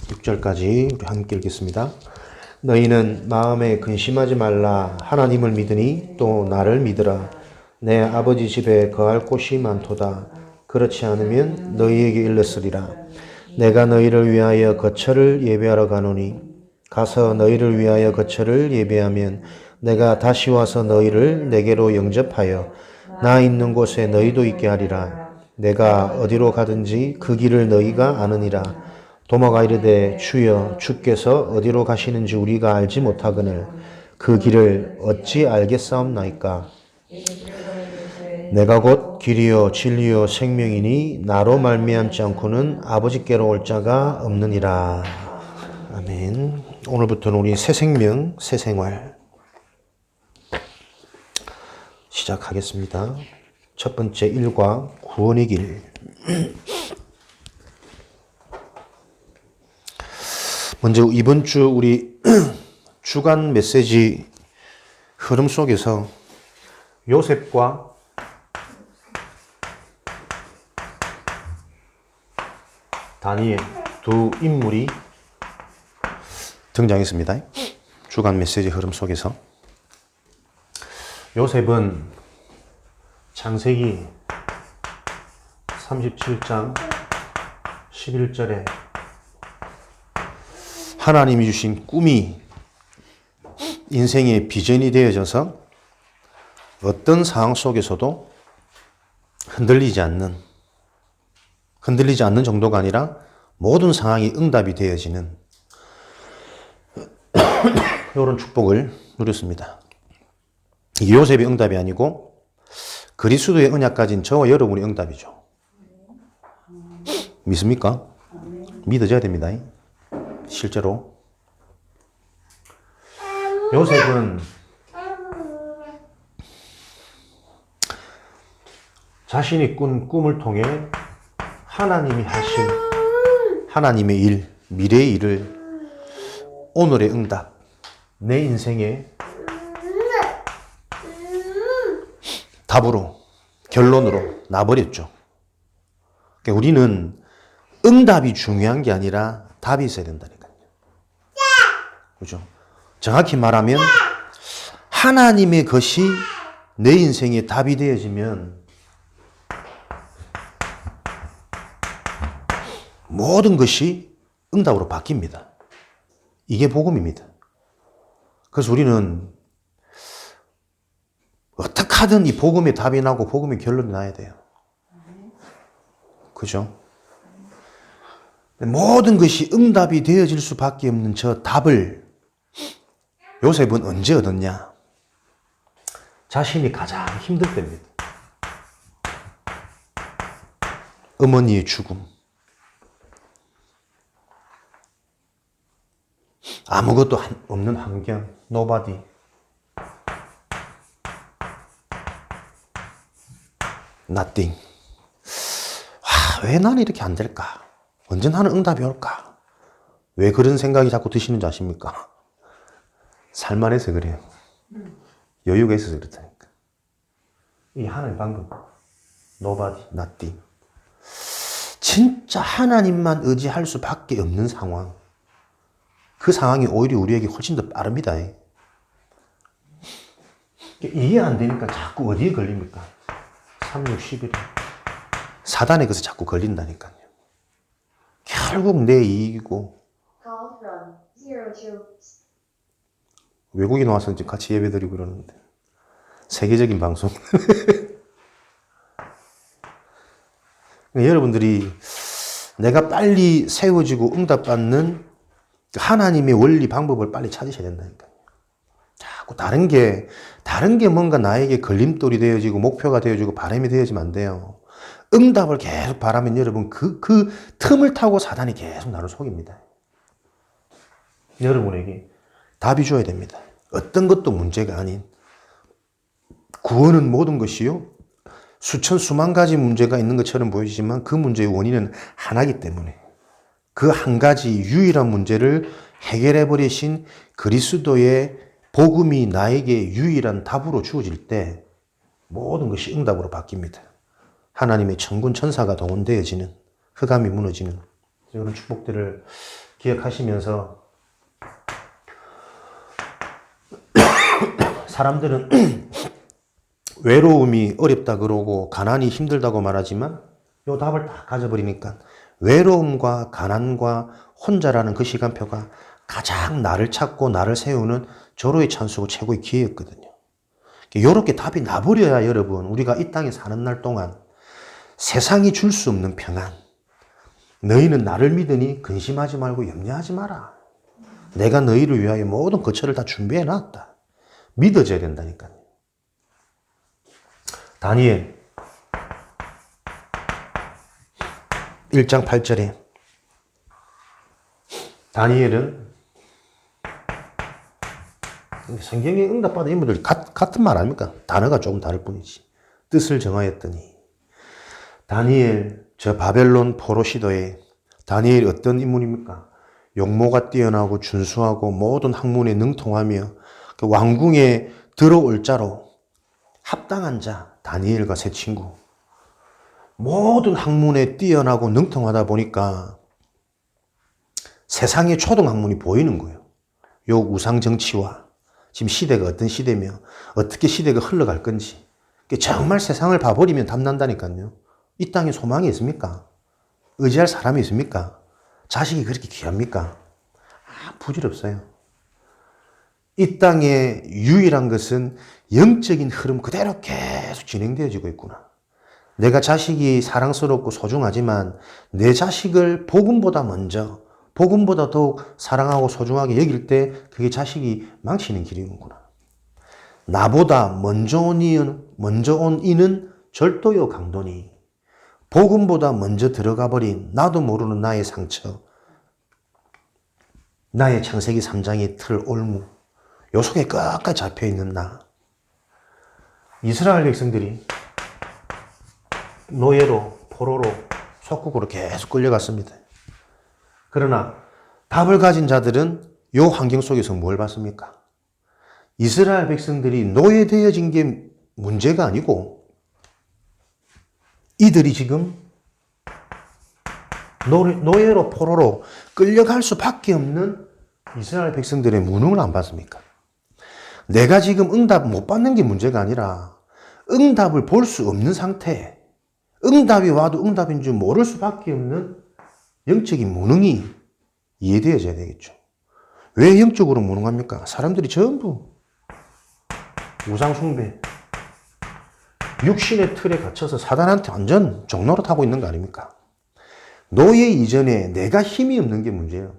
6절까지 우리 함께 읽겠습니다. 너희는 마음에 근심하지 말라. 하나님을 믿으니 또 나를 믿으라. 내 아버지 집에 거할 곳이 많도다. 그렇지 않으면 너희에게 일렀으리라. 내가 너희를 위하여 거처를 예배하러 가노니 가서 너희를 위하여 거처를 예배하면 내가 다시 와서 너희를 내게로 영접하여 나 있는 곳에 너희도 있게 하리라. 내가 어디로 가든지 그 길을 너희가 아느니라. 도마가 이르되 주여 주께서 어디로 가시는지 우리가 알지 못하거늘 그 길을 어찌 알겠사옵나이까. 내가 곧 길이요 진리요 생명이니 나로 말미암지 않고는 아버지께로 올 자가 없느니라. 아멘. 오늘부터는 우리 새 생명, 새 생활 시작하겠습니다. 첫 번째 일과 구원의 길. 먼저 이번 주 우리 주간 메시지 흐름 속에서 요셉과 다니엘 두 인물이 등장했습니다. 주간 메시지 흐름 속에서 요셉은 창세기 37장 11절에 하나님이 주신 꿈이 인생의 비전이 되어져서 어떤 상황 속에서도 흔들리지 않는 정도가 아니라 모든 상황이 응답이 되어지는 이런 축복을 누렸습니다. 이게 요셉의 응답이 아니고 그리스도의 언약 가진 저와 여러분의 응답이죠. 믿습니까? 믿어져야 됩니다. 실제로 요셉은 자신이 꾼 꿈을 통해 하나님이 하신 하나님의 일, 미래의 일을 오늘의 응답, 내 인생의 답으로, 결론으로 놔버렸죠. 그러니까 우리는 응답이 중요한 게 아니라 답이 있어야 된다니까요. 그죠? 정확히 말하면 하나님의 것이 내 인생의 답이 되어지면 모든 것이 응답으로 바뀝니다. 이게 복음입니다. 그래서 우리는 어떻게 하든 이 복음의 답이 나고 복음의 결론이 나야 돼요. 그죠? 모든 것이 응답이 되어질 수밖에 없는 저 답을 요셉은 언제 얻었냐? 자신이 가장 힘들 때입니다. 어머니의 죽음. 아무것도 없는 환경. Nobody. Nothing. 왜 나는 이렇게 안 될까? 언제 나는 응답이 올까? 왜 그런 생각이 자꾸 드시는지 아십니까? 살만해서 그래요. 여유가 있어서 그렇다니까. 이 하나님 방금 Nobody, nothing. 진짜 하나님만 의지할 수밖에 없는 상황. 그 상황이 오히려 우리에게 훨씬 더 빠릅니다. 이해 안 되니까 자꾸 어디에 걸립니까? 3, 6, 11. 사단에 그래서 자꾸 걸린다니까요. 결국 내 이익이고. 외국인 와서 이제 같이 예배드리고 그러는데. 세계적인 방송. 여러분들이 내가 빨리 세워지고 응답받는 하나님의 원리 방법을 빨리 찾으셔야 된다니까요. 자꾸 다른 게 뭔가 나에게 걸림돌이 되어지고 목표가 되어지고 바람이 되어지면 안 돼요. 응답을 계속 바라면 여러분 그 틈을 타고 사단이 계속 나를 속입니다. 여러분에게 답이 줘야 됩니다. 어떤 것도 문제가 아닌 구원은 모든 것이요. 수천 수만 가지 문제가 있는 것처럼 보이지만 그 문제의 원인은 하나이기 때문에 그 한 가지 유일한 문제를 해결해 버리신 그리스도의 복음이 나에게 유일한 답으로 주어질 때 모든 것이 응답으로 바뀝니다. 하나님의 천군 천사가 동원되어지는 흑암이 무너지는 이런 축복들을 기억하시면서 사람들은 외로움이 어렵다 그러고 가난이 힘들다고 말하지만 요 답을 딱 가져버리니까 외로움과 가난과 혼자라는 그 시간표가 가장 나를 찾고 나를 세우는 절호의 찬스고 최고의 기회였거든요. 이렇게 답이 나버려야 여러분 우리가 이 땅에 사는 날 동안 세상이 줄 수 없는 평안, 너희는 나를 믿으니 근심하지 말고 염려하지 마라. 내가 너희를 위하여 모든 거처를 다 준비해 놨다. 믿어져야 된다니까요. 다니엘 1장 8절에 다니엘은 성경에 응답받은 인물들 같은 말 아닙니까? 단어가 조금 다를 뿐이지. 뜻을 정하였더니 다니엘 저 바벨론 포로 시도에 다니엘이 어떤 인물입니까? 용모가 뛰어나고 준수하고 모든 학문에 능통하며 그 왕궁에 들어올 자로 합당한 자 다니엘과 세 친구. 모든 학문에 뛰어나고 능통하다 보니까 세상의 초등학문이 보이는 거예요. 요 우상 정치와 지금 시대가 어떤 시대며 어떻게 시대가 흘러갈 건지 정말 세상을 봐버리면 답난다니까요. 이 땅에 소망이 있습니까? 의지할 사람이 있습니까? 자식이 그렇게 귀합니까? 부질없어요. 이 땅에 유일한 것은 영적인 흐름 그대로 계속 진행되어지고 있구나. 내가 자식이 사랑스럽고 소중하지만 내 자식을 복음보다 먼저, 복음보다 더욱 사랑하고 소중하게 여길 때 그게 자식이 망치는 길이구나. 나보다 먼저 온 이는 절도요 강도니 복음보다 먼저 들어가 버린 나도 모르는 나의 상처, 나의 창세기 3장의 틀 올무, 요 속에 끝까지 잡혀있는 나. 이스라엘 백성들이 노예로 포로로 속국으로 계속 끌려갔습니다. 그러나 답을 가진 자들은 요 환경 속에서 뭘 봤습니까? 이스라엘 백성들이 노예되어진 게 문제가 아니고 이들이 지금 노예로 포로로 끌려갈 수밖에 없는 이스라엘 백성들의 무능을 안 봤습니까? 내가 지금 응답 못 받는 게 문제가 아니라 응답을 볼 수 없는 상태, 응답이 와도 응답인 줄 모를 수밖에 없는 영적인 무능이 이해되어져야 되겠죠. 왜 영적으로 무능합니까? 사람들이 전부 우상숭배, 육신의 틀에 갇혀서 사단한테 완전 종노릇하고 있는 거 아닙니까? 노예 이전에 내가 힘이 없는 게 문제예요.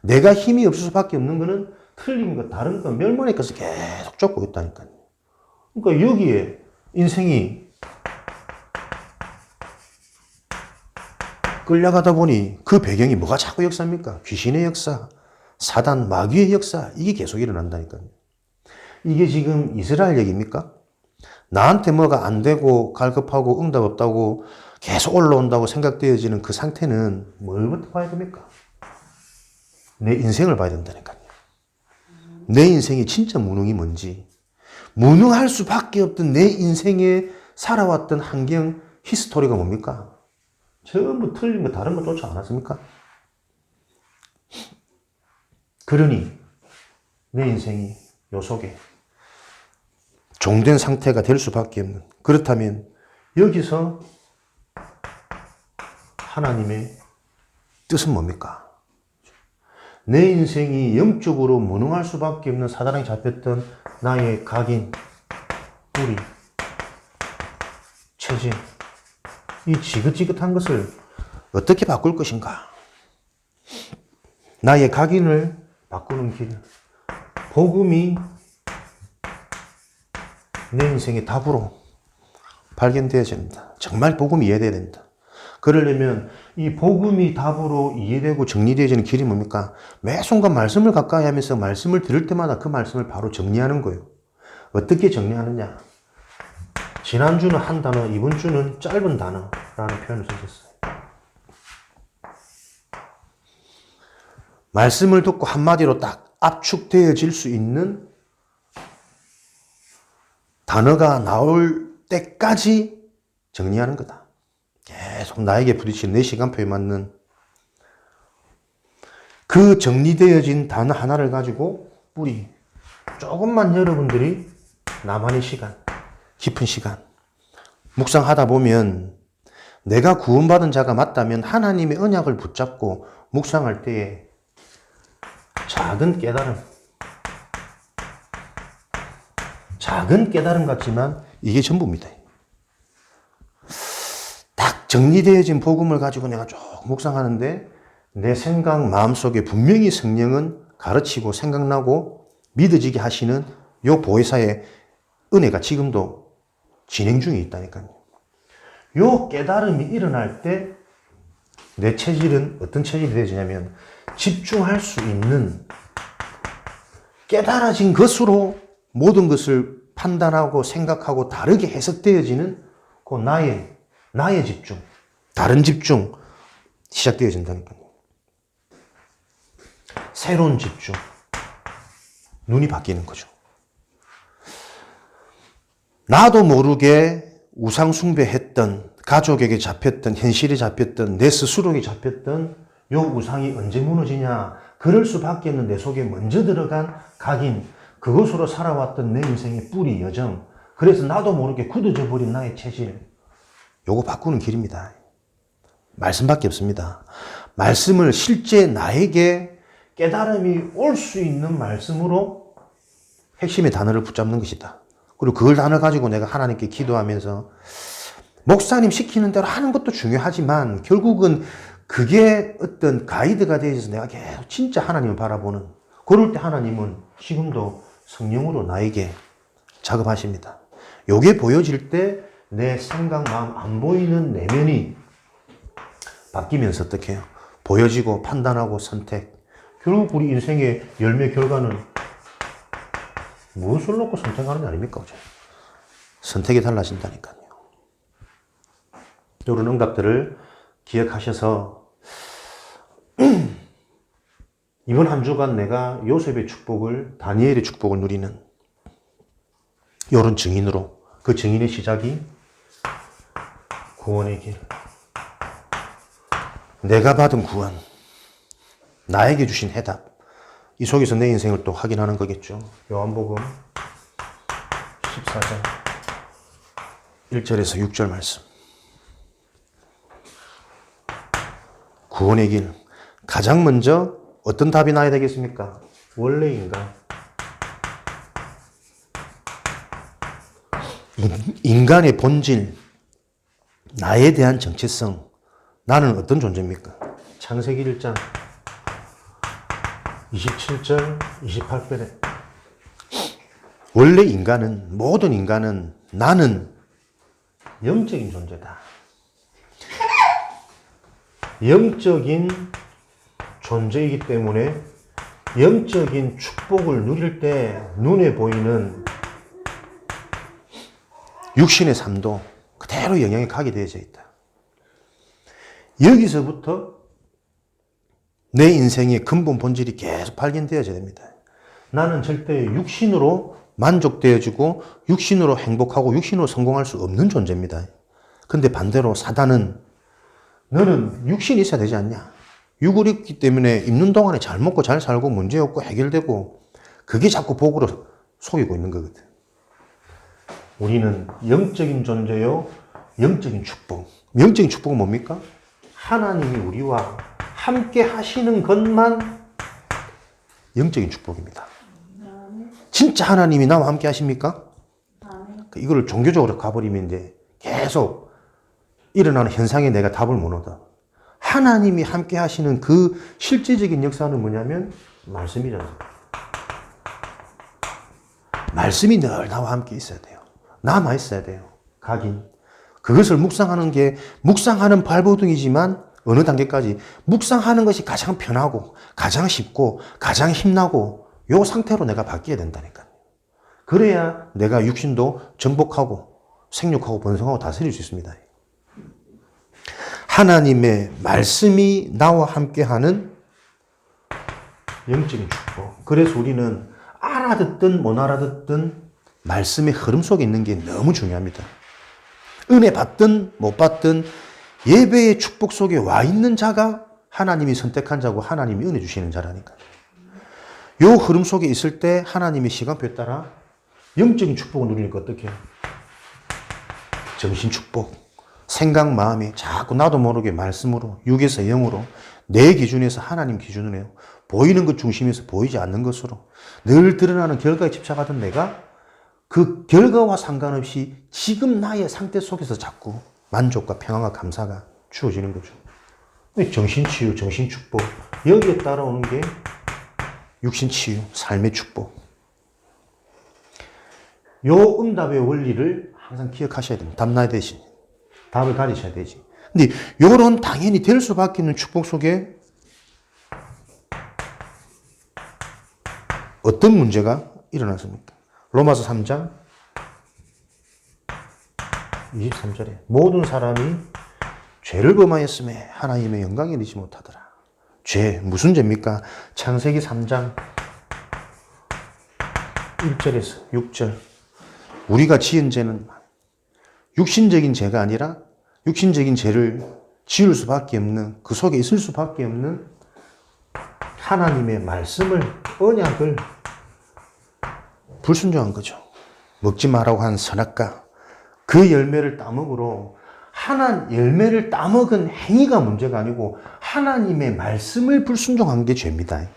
내가 힘이 없을 수밖에 없는 거는 틀린 것, 다른 것, 멸망의 것을 계속 쫓고 있다니까요. 그러니까 여기에 인생이 끌려가다 보니 그 배경이 뭐가 자꾸 역사입니까? 귀신의 역사, 사단, 마귀의 역사, 이게 계속 일어난다니까요. 이게 지금 이스라엘 얘기입니까? 나한테 뭐가 안 되고 갈급하고 응답 없다고 계속 올라온다고 생각되어지는 그 상태는 뭘부터 봐야 됩니까? 내 인생을 봐야 된다니까요. 내 인생이 진짜 무능이 뭔지, 무능할 수밖에 없던 내 인생에 살아왔던 환경, 히스토리가 뭡니까? 전부 틀린 거 다른 거 쫓아 않았습니까? 그러니 내 인생이 요 속에 종된 상태가 될 수밖에 없는, 그렇다면 여기서 하나님의 뜻은 뭡니까? 내 인생이 영적으로 무능할 수밖에 없는 사단에 잡혔던 나의 각인, 뿌리, 체질, 이 지긋지긋한 것을 어떻게 바꿀 것인가? 나의 각인을 바꾸는 길, 복음이 내 인생의 답으로 발견되어야 됩니다. 정말 복음이 이해돼야 됩니다. 그러려면 이 복음이 답으로 이해되고 정리되어지는 길이 뭡니까? 매 순간 말씀을 가까이 하면서 말씀을 들을 때마다 그 말씀을 바로 정리하는 거예요. 어떻게 정리하느냐? 지난주는 한 단어, 이번 주는 짧은 단어라는 표현을 쓰셨어요. 말씀을 듣고 한마디로 딱 압축되어질 수 있는 단어가 나올 때까지 정리하는 거다. 계속 나에게 부딪히는 내 시간표에 맞는 그 정리되어진 단어 하나를 가지고 뿌리. 조금만 여러분들이 나만의 시간, 깊은 시간, 묵상하다 보면 내가 구원받은 자가 맞다면 하나님의 언약을 붙잡고 묵상할 때에 작은 깨달음 같지만 이게 전부입니다. 딱 정리되어진 복음을 가지고 내가 쭉 묵상하는데 내 생각, 마음속에 분명히 성령은 가르치고 생각나고 믿어지게 하시는 요 보혜사의 은혜가 지금도 진행 중에 있다니까요. 요 깨달음이 일어날 때 내 체질은 어떤 체질이 되어지냐면 집중할 수 있는 깨달아진 것으로 모든 것을 판단하고 생각하고 다르게 해석되어지는 그 나의 집중, 다른 집중 시작되어진다니까요. 새로운 집중, 눈이 바뀌는 거죠. 나도 모르게 우상숭배했던, 가족에게 잡혔던, 현실에 잡혔던, 내 스스로에게 잡혔던 요 우상이 언제 무너지냐. 그럴 수밖에 없는 내 속에 먼저 들어간 각인, 그것으로 살아왔던 내 인생의 뿌리, 여정. 그래서 나도 모르게 굳어져 버린 나의 체질. 요거 바꾸는 길입니다. 말씀밖에 없습니다. 말씀을 실제 나에게 깨달음이 올 수 있는 말씀으로 핵심의 단어를 붙잡는 것이다. 그리고 그걸 단어 가지고 내가 하나님께 기도하면서 목사님 시키는 대로 하는 것도 중요하지만 결국은 그게 어떤 가이드가 되어서 내가 계속 진짜 하나님을 바라보는, 그럴 때 하나님은 지금도 성령으로 나에게 작업하십니다. 요게 보여질 때 내 생각, 마음 안 보이는 내면이 바뀌면서 어떻게 해요? 보여지고 판단하고 선택. 결국 우리 인생의 열매 결과는 무엇을 놓고 선택하는 게 아닙니까? 선택이 달라진다니까요. 이런 응답들을 기억하셔서 이번 한 주간 내가 요셉의 축복을, 다니엘의 축복을 누리는 이런 증인으로, 그 증인의 시작이 구원의 길, 내가 받은 구원, 나에게 주신 해답, 이 속에서 내 인생을 또 확인하는 거겠죠. 요한복음 14장 1절에서 6절 말씀. 구원의 길. 가장 먼저 어떤 답이 나야 되겠습니까? 원래인가? 인간의 본질, 나에 대한 정체성, 나는 어떤 존재입니까? 창세기 1장 27절 28절에 원래 인간은, 모든 인간은 나는 영적인 존재다. 영적인 존재이기 때문에 영적인 축복을 누릴 때 눈에 보이는 육신의 삶도 그대로 영향이 가게 되어져 있다. 여기서부터 내 인생의 근본 본질이 계속 발견되어져야 됩니다. 나는 절대 육신으로 만족되어지고 육신으로 행복하고 육신으로 성공할 수 없는 존재입니다. 근데 반대로 사단은 너는 육신이 있어야 되지 않냐? 육을 입기 때문에 입는 동안에 잘 먹고 잘 살고 문제 없고 해결되고 그게 자꾸 복으로 속이고 있는 거거든. 우리는 영적인 존재요, 영적인 축복. 영적인 축복은 뭡니까? 하나님이 우리와 함께 하시는 것만 영적인 축복입니다. 진짜 하나님이 나와 함께 하십니까? 이거를 종교적으로 가버리면 이제 계속 일어나는 현상에 내가 답을 못 얻어. 하나님이 함께 하시는 그 실제적인 역사는 뭐냐면 말씀이잖아요. 말씀이 늘 나와 함께 있어야 돼요. 남아 있어야 돼요. 각인. 그것을 묵상하는 게, 묵상하는 발버둥이지만 어느 단계까지 묵상하는 것이 가장 편하고 가장 쉽고 가장 힘나고 요 상태로 내가 바뀌어야 된다니까요. 그래야 내가 육신도 정복하고 생육하고 번성하고 다스릴 수 있습니다. 하나님의 말씀이 나와 함께하는 영적인 축복. 그래서 우리는 알아듣든 못 알아듣든 말씀의 흐름 속에 있는 게 너무 중요합니다. 은혜 받든 못 받든 예배의 축복 속에 와 있는 자가 하나님이 선택한 자고 하나님이 은혜 주시는 자라니까. 요 흐름 속에 있을 때 하나님의 시간표에 따라 영적인 축복을 누리니까 어떻게 해요? 정신 축복. 생각, 마음이 자꾸 나도 모르게 말씀으로, 육에서 영으로, 내 기준에서 하나님 기준으로 보이는 것 중심에서 보이지 않는 것으로 늘 드러나는 결과에 집착하던 내가 그 결과와 상관없이 지금 나의 상태 속에서 자꾸 만족과 평안과 감사가 주어지는 거죠. 정신치유, 정신축복. 여기에 따라오는 게 육신치유, 삶의 축복. 요 응답의 원리를 항상 기억하셔야 됩니다. 답나야 대신. 답을 가리셔야 되지. 근데 요런 당연히 될 수밖에 없는 축복 속에 어떤 문제가 일어났습니까? 로마서 3장 23절에 모든 사람이 죄를 범하였음에 하나님의 영광에 이르지 못하더라. 죄, 무슨 죄입니까? 창세기 3장 1절에서 6절. 우리가 지은 죄는 육신적인 죄가 아니라 육신적인 죄를 지을 수밖에 없는, 그 속에 있을 수밖에 없는 하나님의 말씀을, 언약을 불순종한 거죠. 먹지 말라고 한 선악과 그 열매를 따먹으로 열매를 따먹은 행위가 문제가 아니고 하나님의 말씀을 불순종한 게 죄입니다.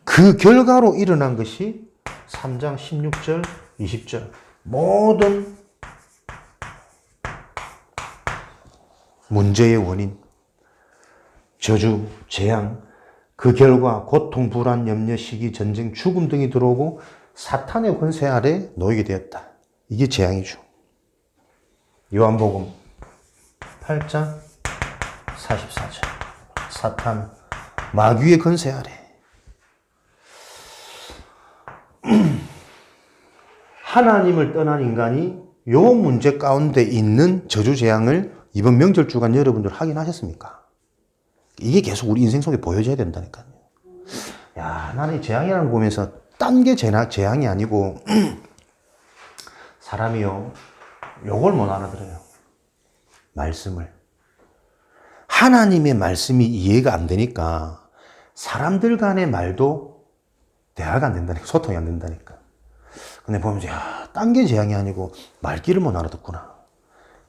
그 결과로 일어난 것이 3장 16절, 20절 모든 문제의 원인, 저주, 재앙, 그 결과 고통, 불안, 염려, 시기, 전쟁, 죽음 등이 들어오고 사탄의 권세 아래 놓이게 되었다. 이게 재앙이죠. 요한복음 8장 44절. 사탄, 마귀의 권세 아래. 하나님을 떠난 인간이 요 문제 가운데 있는 저주 재앙을 이번 명절 주간 여러분들 확인하셨습니까? 이게 계속 우리 인생 속에 보여져야 된다니까요. 야, 나는 이 재앙이라는 거 보면서 딴 게 재앙이 아니고 사람이요, 요걸 못 알아들어요. 말씀을. 하나님의 말씀이 이해가 안 되니까 사람들 간의 말도 대화가 안 된다니까, 소통이 안 된다니까. 근데 보면서 야, 딴 게 재앙이 아니고 말귀를 못 알아듣구나.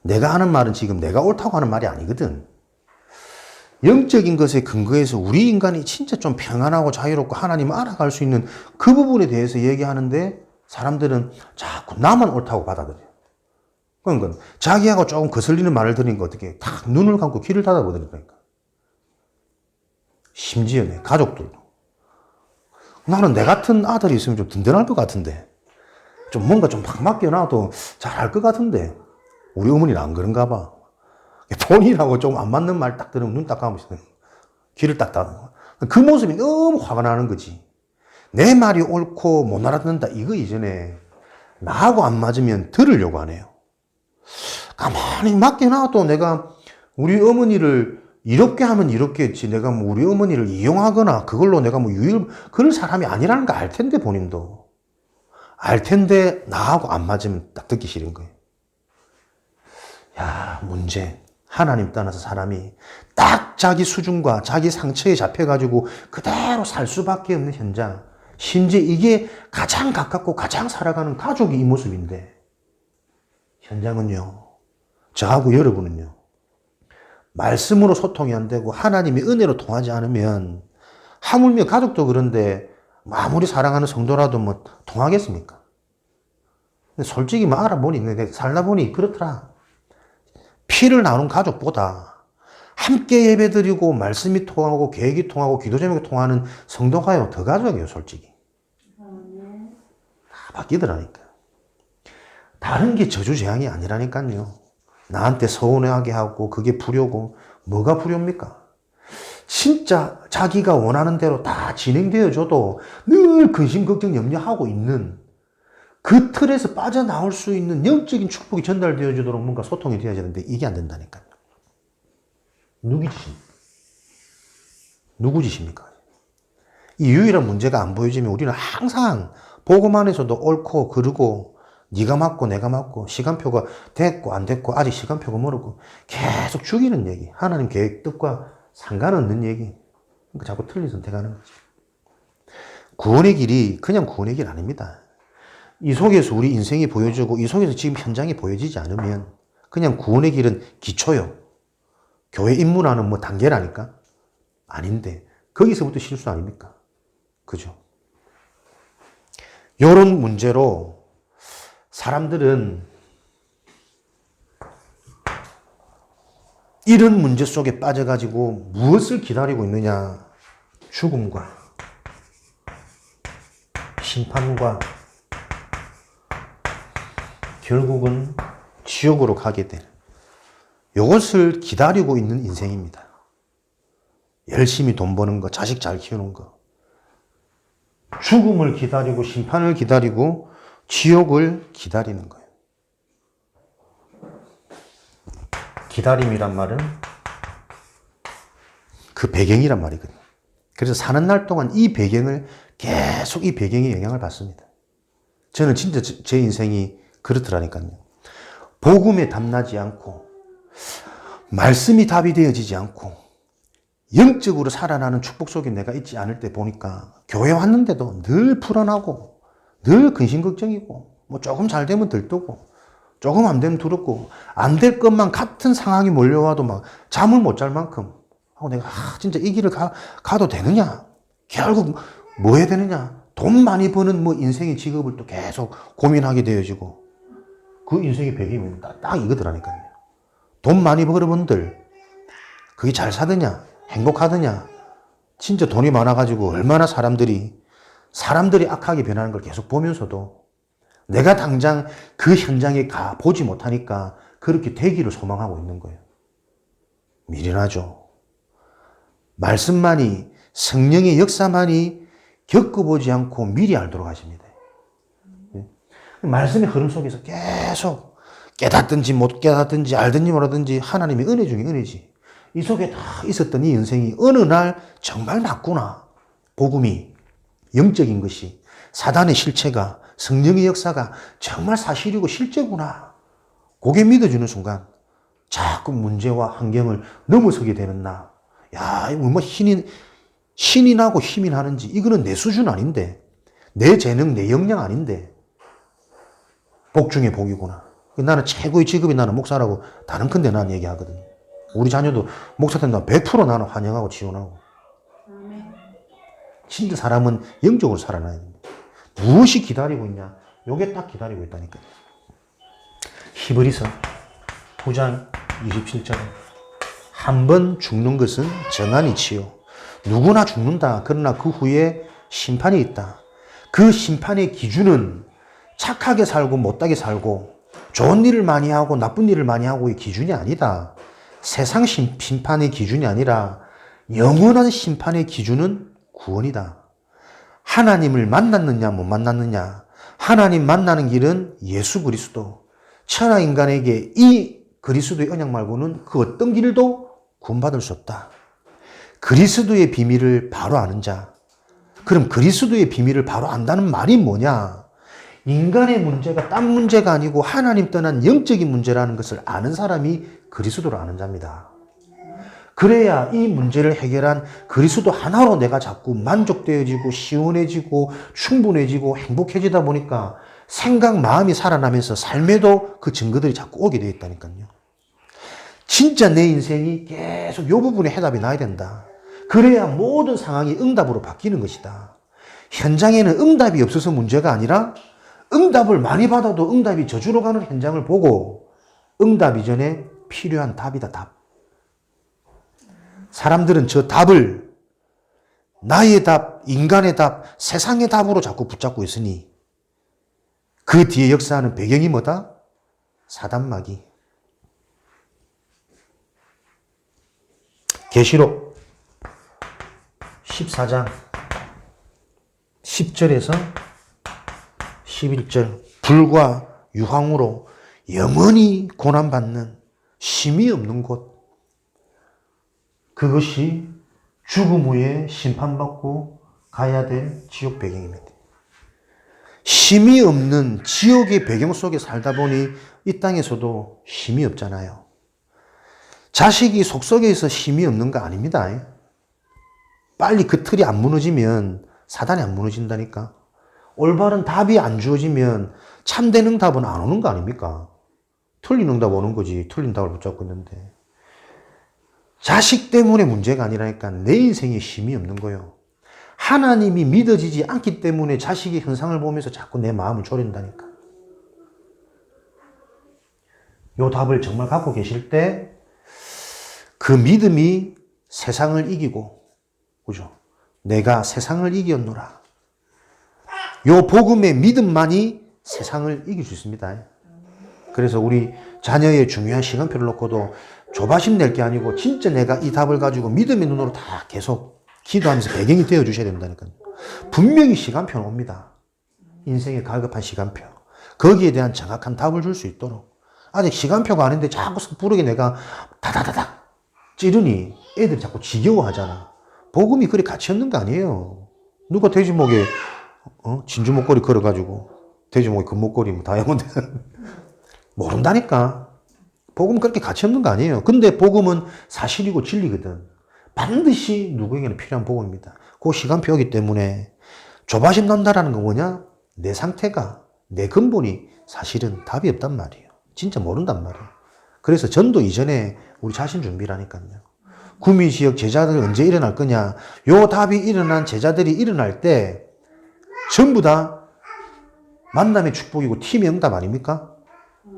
내가 하는 말은 지금 내가 옳다고 하는 말이 아니거든. 영적인 것에 근거해서 우리 인간이 진짜 좀 평안하고 자유롭고 하나님을 알아갈 수 있는 그 부분에 대해서 얘기하는데 사람들은 자꾸 나만 옳다고 받아들여요. 그러니까 자기하고 조금 거슬리는 말을 들으니까 어떻게 탁 눈을 감고 귀를 닫아버리니까. 심지어 내 가족들도. 나는 내 같은 아들이 있으면 좀 든든할 것 같은데 좀 뭔가 좀 팍 맡겨놔도 잘할 것 같은데 우리 어머니는 안 그런가 봐. 본인하고 좀 안 맞는 말 딱 들으면 눈 딱 감으시요 귀를 딱 닫아. 그 모습이 너무 화가 나는 거지. 내 말이 옳고 못 알아듣는다 이거 이전에 나하고 안 맞으면 들으려고 하네요. 가만히 맡겨놔도 내가 우리 어머니를 이렇게 하면 이렇게 했지 내가 뭐 우리 어머니를 이용하거나 그걸로 내가 뭐 그럴 사람이 아니라는 거 알 텐데 본인도. 알 텐데 나하고 안 맞으면 딱 듣기 싫은 거예요. 야, 문제. 하나님 떠나서 사람이 딱 자기 수준과 자기 상처에 잡혀가지고 그대로 살 수밖에 없는 현장. 심지어 이게 가장 가깝고 가장 살아가는 가족이 이 모습인데 현장은요. 저하고 여러분은요. 말씀으로 소통이 안 되고 하나님의 은혜로 통하지 않으면 하물며 가족도 그런데 아무리 사랑하는 성도라도 뭐 통하겠습니까? 근데 솔직히 뭐 알아보니 내가 살다 보니 그렇더라. 피를 나눈 가족보다 함께 예배드리고 말씀이 통하고 계획이 통하고 기도 제목이 통하는 성도가요 더 가족이에요 솔직히. 다 바뀌더라니까. 다른 게 저주 재앙이 아니라니까요. 나한테 서운해하게 하고 그게 불효고 뭐가 불효입니까? 진짜 자기가 원하는 대로 다 진행되어줘도 늘 근심 걱정 염려하고 있는 그 틀에서 빠져나올 수 있는 영적인 축복이 전달되어지도록 뭔가 소통이 되어야 되는데 이게 안 된다니까요. 누구 짓입니까? 이 유일한 문제가 안 보여지면 우리는 항상 보고만 해서도 옳고 그르고 네가 맞고 내가 맞고 시간표가 됐고 안 됐고 아직 시간표가 멀었고 계속 죽이는 얘기. 하나님 계획 뜻과 상관없는 얘기. 그러니까 자꾸 틀린 선택하는 거지. 구원의 길이 그냥 구원의 길 아닙니다. 이 속에서 우리 인생이 보여주고 이 속에서 지금 현장이 보여지지 않으면 그냥 구원의 길은 기초요. 교회 입문하는 뭐 단계라니까? 아닌데 거기서부터 실수 아닙니까? 그죠? 요런 문제로 사람들은 이런 문제 속에 빠져가지고 무엇을 기다리고 있느냐? 죽음과 심판과 결국은 지옥으로 가게 될 이것을 기다리고 있는 인생입니다. 열심히 돈 버는 거, 자식 잘 키우는 거. 죽음을 기다리고 심판을 기다리고 지옥을 기다리는 거예요. 기다림이란 말은 그 배경이란 말이거든요. 그래서 사는 날 동안 이 배경을 계속 이 배경에 영향을 받습니다. 저는 진짜 제 인생이 그렇더라니까요. 복음에 답나지 않고 말씀이 답이 되어지지 않고 영적으로 살아나는 축복 속에 내가 있지 않을 때 보니까 교회 왔는데도 늘 불안하고 늘 근심걱정이고 뭐 조금 잘 되면 들뜨고 조금 안 되면 두렵고 안 될 것만 같은 상황이 몰려와도 막 잠을 못 잘 만큼 하고 내가 진짜 이 길을 가도 되느냐? 결국 뭐 해야 되느냐? 돈 많이 버는 뭐 인생의 직업을 또 계속 고민하게 되어지고 그 인생의 배경이 딱 이거더라니까요. 돈 많이 버는 분들 그게 잘 사느냐? 행복하느냐? 진짜 돈이 많아가지고 얼마나 사람들이 악하게 변하는 걸 계속 보면서도 내가 당장 그 현장에 가 보지 못하니까 그렇게 되기를 소망하고 있는 거예요. 미련하죠. 말씀만이 성령의 역사만이 겪어보지 않고 미리 알도록 하십니다. 말씀의 흐름 속에서 계속 깨닫든지 못 깨닫든지 알든지 모르든지 하나님의 은혜 중에 은혜지. 이 속에 다 있었던 이 인생이 어느 날 정말 맞구나. 복음이 영적인 것이 사단의 실체가 성령의 역사가 정말 사실이고 실제구나. 그게 믿어주는 순간 자꾸 문제와 환경을 넘어서게 되는 나. 야, 뭐 신이 나고 힘이 나는지 이거는 내 수준 아닌데 내 재능, 내 역량 아닌데 복 중에 복이구나. 나는 최고의 직업이 나는 목사라고 다른 큰데 나는 얘기하거든요. 우리 자녀도 목사 된다면 100% 나는 환영하고 지원하고. 진짜 사람은 영적으로 살아나야 됩니다. 무엇이 기다리고 있냐? 요게 딱 기다리고 있다니까요. 히브리서 9장 27절에 한 번 죽는 것은 정한이치요. 누구나 죽는다. 그러나 그 후에 심판이 있다. 그 심판의 기준은 착하게 살고 못되게 살고 좋은 일을 많이 하고 나쁜 일을 많이 하고의 기준이 아니다. 세상 심판의 기준이 아니라 영원한 심판의 기준은 구원이다. 하나님을 만났느냐 못 만났느냐. 하나님 만나는 길은 예수 그리스도. 천하 인간에게 이 그리스도의 언약 말고는 그 어떤 길도 구원받을 수 없다. 그리스도의 비밀을 바로 아는 자. 그럼 그리스도의 비밀을 바로 안다는 말이 뭐냐? 인간의 문제가 딴 문제가 아니고 하나님 떠난 영적인 문제라는 것을 아는 사람이 그리스도를 아는 자입니다. 그래야 이 문제를 해결한 그리스도 하나로 내가 자꾸 만족되어지고 시원해지고 충분해지고 행복해지다 보니까 생각, 마음이 살아나면서 삶에도 그 증거들이 자꾸 오게 되어 있다니까요. 진짜 내 인생이 계속 이 부분에 해답이 나야 된다. 그래야 모든 상황이 응답으로 바뀌는 것이다. 현장에는 응답이 없어서 문제가 아니라 응답을 많이 받아도 응답이 저주로 가는 현장을 보고 응답 이전에 필요한 답이다, 답. 사람들은 저 답을 나의 답, 인간의 답, 세상의 답으로 자꾸 붙잡고 있으니 그 뒤에 역사하는 배경이 뭐다? 사단마귀. 계시록 14장 10절에서 11절 불과 유황으로 영원히 고난받는 쉼이 없는 곳. 그것이 죽음 후에 심판받고 가야 될 지옥 배경입니다. 쉼이 없는 지옥의 배경 속에 살다 보니 이 땅에서도 쉼이 없잖아요. 자식이 속속에서 힘이 없는 거 아닙니다. 빨리 그 틀이 안 무너지면 사단이 안 무너진다니까. 올바른 답이 안 주어지면 참된 응답은 안 오는 거 아닙니까? 틀린 응답 오는 거지. 틀린 답을 붙잡고 있는데. 자식 때문에 문제가 아니라니까 내 인생에 힘이 없는 거예요. 하나님이 믿어지지 않기 때문에 자식의 현상을 보면서 자꾸 내 마음을 졸인다니까. 요 답을 정말 갖고 계실 때 그 믿음이 세상을 이기고, 그죠? 내가 세상을 이겼노라. 요 복음의 믿음만이 세상을 이길 수 있습니다. 그래서 우리 자녀의 중요한 시간표를 놓고도 조바심 낼 게 아니고 진짜 내가 이 답을 가지고 믿음의 눈으로 다 계속 기도하면서 배경이 되어 주셔야 된다니까요. 분명히 시간표는 옵니다. 인생의 갈급한 시간표. 거기에 대한 정확한 답을 줄 수 있도록. 아직 시간표가 아닌데 자꾸 섣부르게 내가 다다다닥 찌르니 애들이 자꾸 지겨워하잖아. 복음이 그리 가치 없는 거 아니에요. 누가 돼지목에 진주 목걸이 걸어가지고 돼지목에 금목걸이 뭐 다이아몬드 모른다니까. 복음은 그렇게 가치 없는 거 아니에요. 근데 복음은 사실이고 진리거든. 반드시 누구에게나 필요한 복음입니다. 그 시간표이기 때문에 조바심 난다라는 건 뭐냐? 내 상태가, 내 근본이 사실은 답이 없단 말이에요. 진짜 모른단 말이에요. 그래서 전도 이전에 우리 자신 준비라니까요. 구미지역 제자들 언제 일어날 거냐? 요 답이 일어난 제자들이 일어날 때 전부 다 만남의 축복이고 팀의 응답 아닙니까?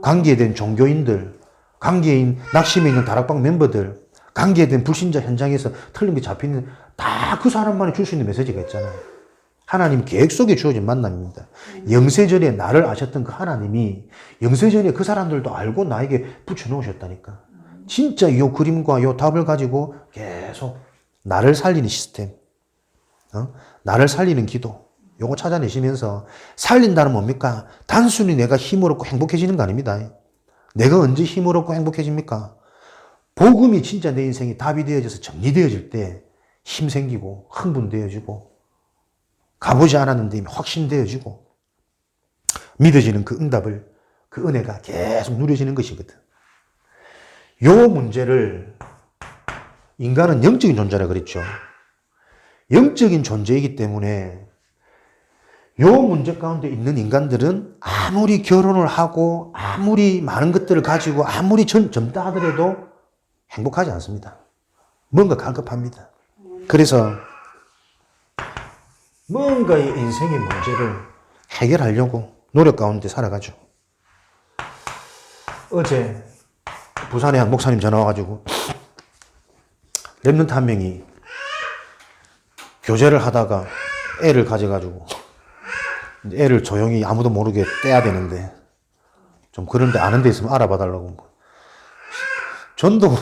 관계에 된 종교인들, 관계인 낙심에 있는 다락방 멤버들, 관계에 된 불신자 현장에서 틀린 게 잡히는 다 그 사람만이 줄 수 있는 메시지가 있잖아요. 하나님 계획 속에 주어진 만남입니다. 영세전에 나를 아셨던 그 하나님이 영세전에 그 사람들도 알고 나에게 붙여놓으셨다니까. 진짜 이 그림과 이 답을 가지고 계속 나를 살리는 시스템, 나를 살리는 기도, 요거 찾아내시면서 살린다는 뭡니까? 단순히 내가 힘을 얻고 행복해지는 거 아닙니다. 내가 언제 힘을 얻고 행복해집니까? 복음이 진짜 내 인생이 답이 되어져서 정리되어질 때 힘 생기고 흥분되어지고 가보지 않았는데 확신되어지고 믿어지는 그 응답을, 그 은혜가 계속 누려지는 것이거든. 요 문제를 인간은 영적인 존재라 그랬죠. 영적인 존재이기 때문에 요 문제 가운데 있는 인간들은 아무리 결혼을 하고 아무리 많은 것들을 가지고 아무리 젊다 하더라도 행복하지 않습니다. 뭔가 갈급합니다. 그래서 뭔가 이 인생의 문제를 해결하려고 노력 가운데 살아가죠. 어제 부산에 한 목사님 전화 와가지고 랩런트 한 명이 교제를 하다가 애를 가져가지고 애를 조용히 아무도 모르게 떼야 되는데 좀 그런데 아는 데 있으면 알아봐 달라고. 전도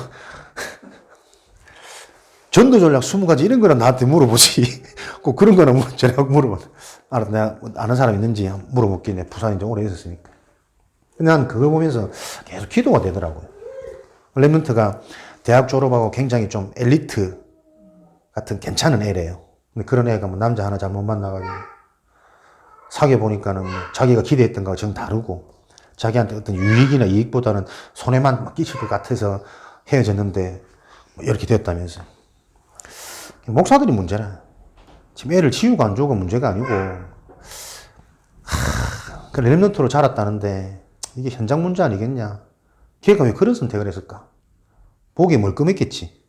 전략 20가지 이런 거는 나한테 물어보지. 꼭 그런 거는 전략 물어봐. 알아, 내가 아는 사람 있는지 물어볼게. 내가 부산에 좀 오래 있었으니까. 근데 난 그걸 보면서 계속 기도가 되더라고요. 랩런트가 대학 졸업하고 굉장히 좀 엘리트 같은 괜찮은 애래요. 근데 그런 애가 뭐 남자 하나 잘못 만나가지고 사귀어보니까는 뭐 자기가 기대했던 거와 정 다르고 자기한테 어떤 유익이나 이익보다는 손해만 막 끼칠 것 같아서 헤어졌는데 뭐 이렇게 됐다면서. 목사들이 문제라. 지금 애를 지우고 안 지우고 문제가 아니고 그 랩런트로 자랐다는데 이게 현장 문제 아니겠냐. 걔가 왜 그런 선택을 했을까? 보기에 멀끔했겠지.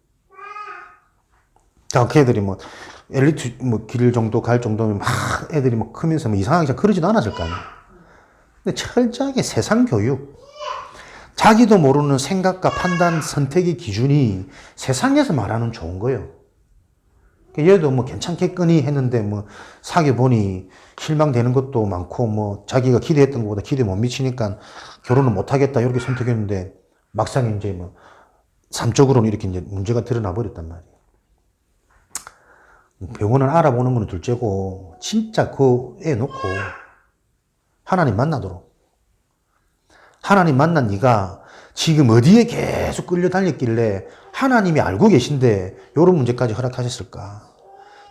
자, 걔들이 뭐 엘리트 뭐 길 정도 갈 정도면 막 애들이 뭐 크면서 뭐 이상하게 그러지도 않았을 거 아니야. 근데 철저하게 세상 교육, 자기도 모르는 생각과 판단, 선택의 기준이 세상에서 말하는 좋은 거예요. 얘도 뭐 괜찮겠거니 했는데 뭐 사귀어보니 실망되는 것도 많고 뭐 자기가 기대했던 것보다 기대 못 미치니까 결혼을 못하겠다 이렇게 선택했는데 막상 이제 뭐 삶적으로는 이렇게 이제 문제가 드러나 버렸단 말이에요. 병원을 알아보는 건 둘째고 진짜 그 애 놓고 하나님 만나도록. 하나님 만난 네가 지금 어디에 계속 끌려다녔길래 하나님이 알고 계신데 이런 문제까지 허락하셨을까?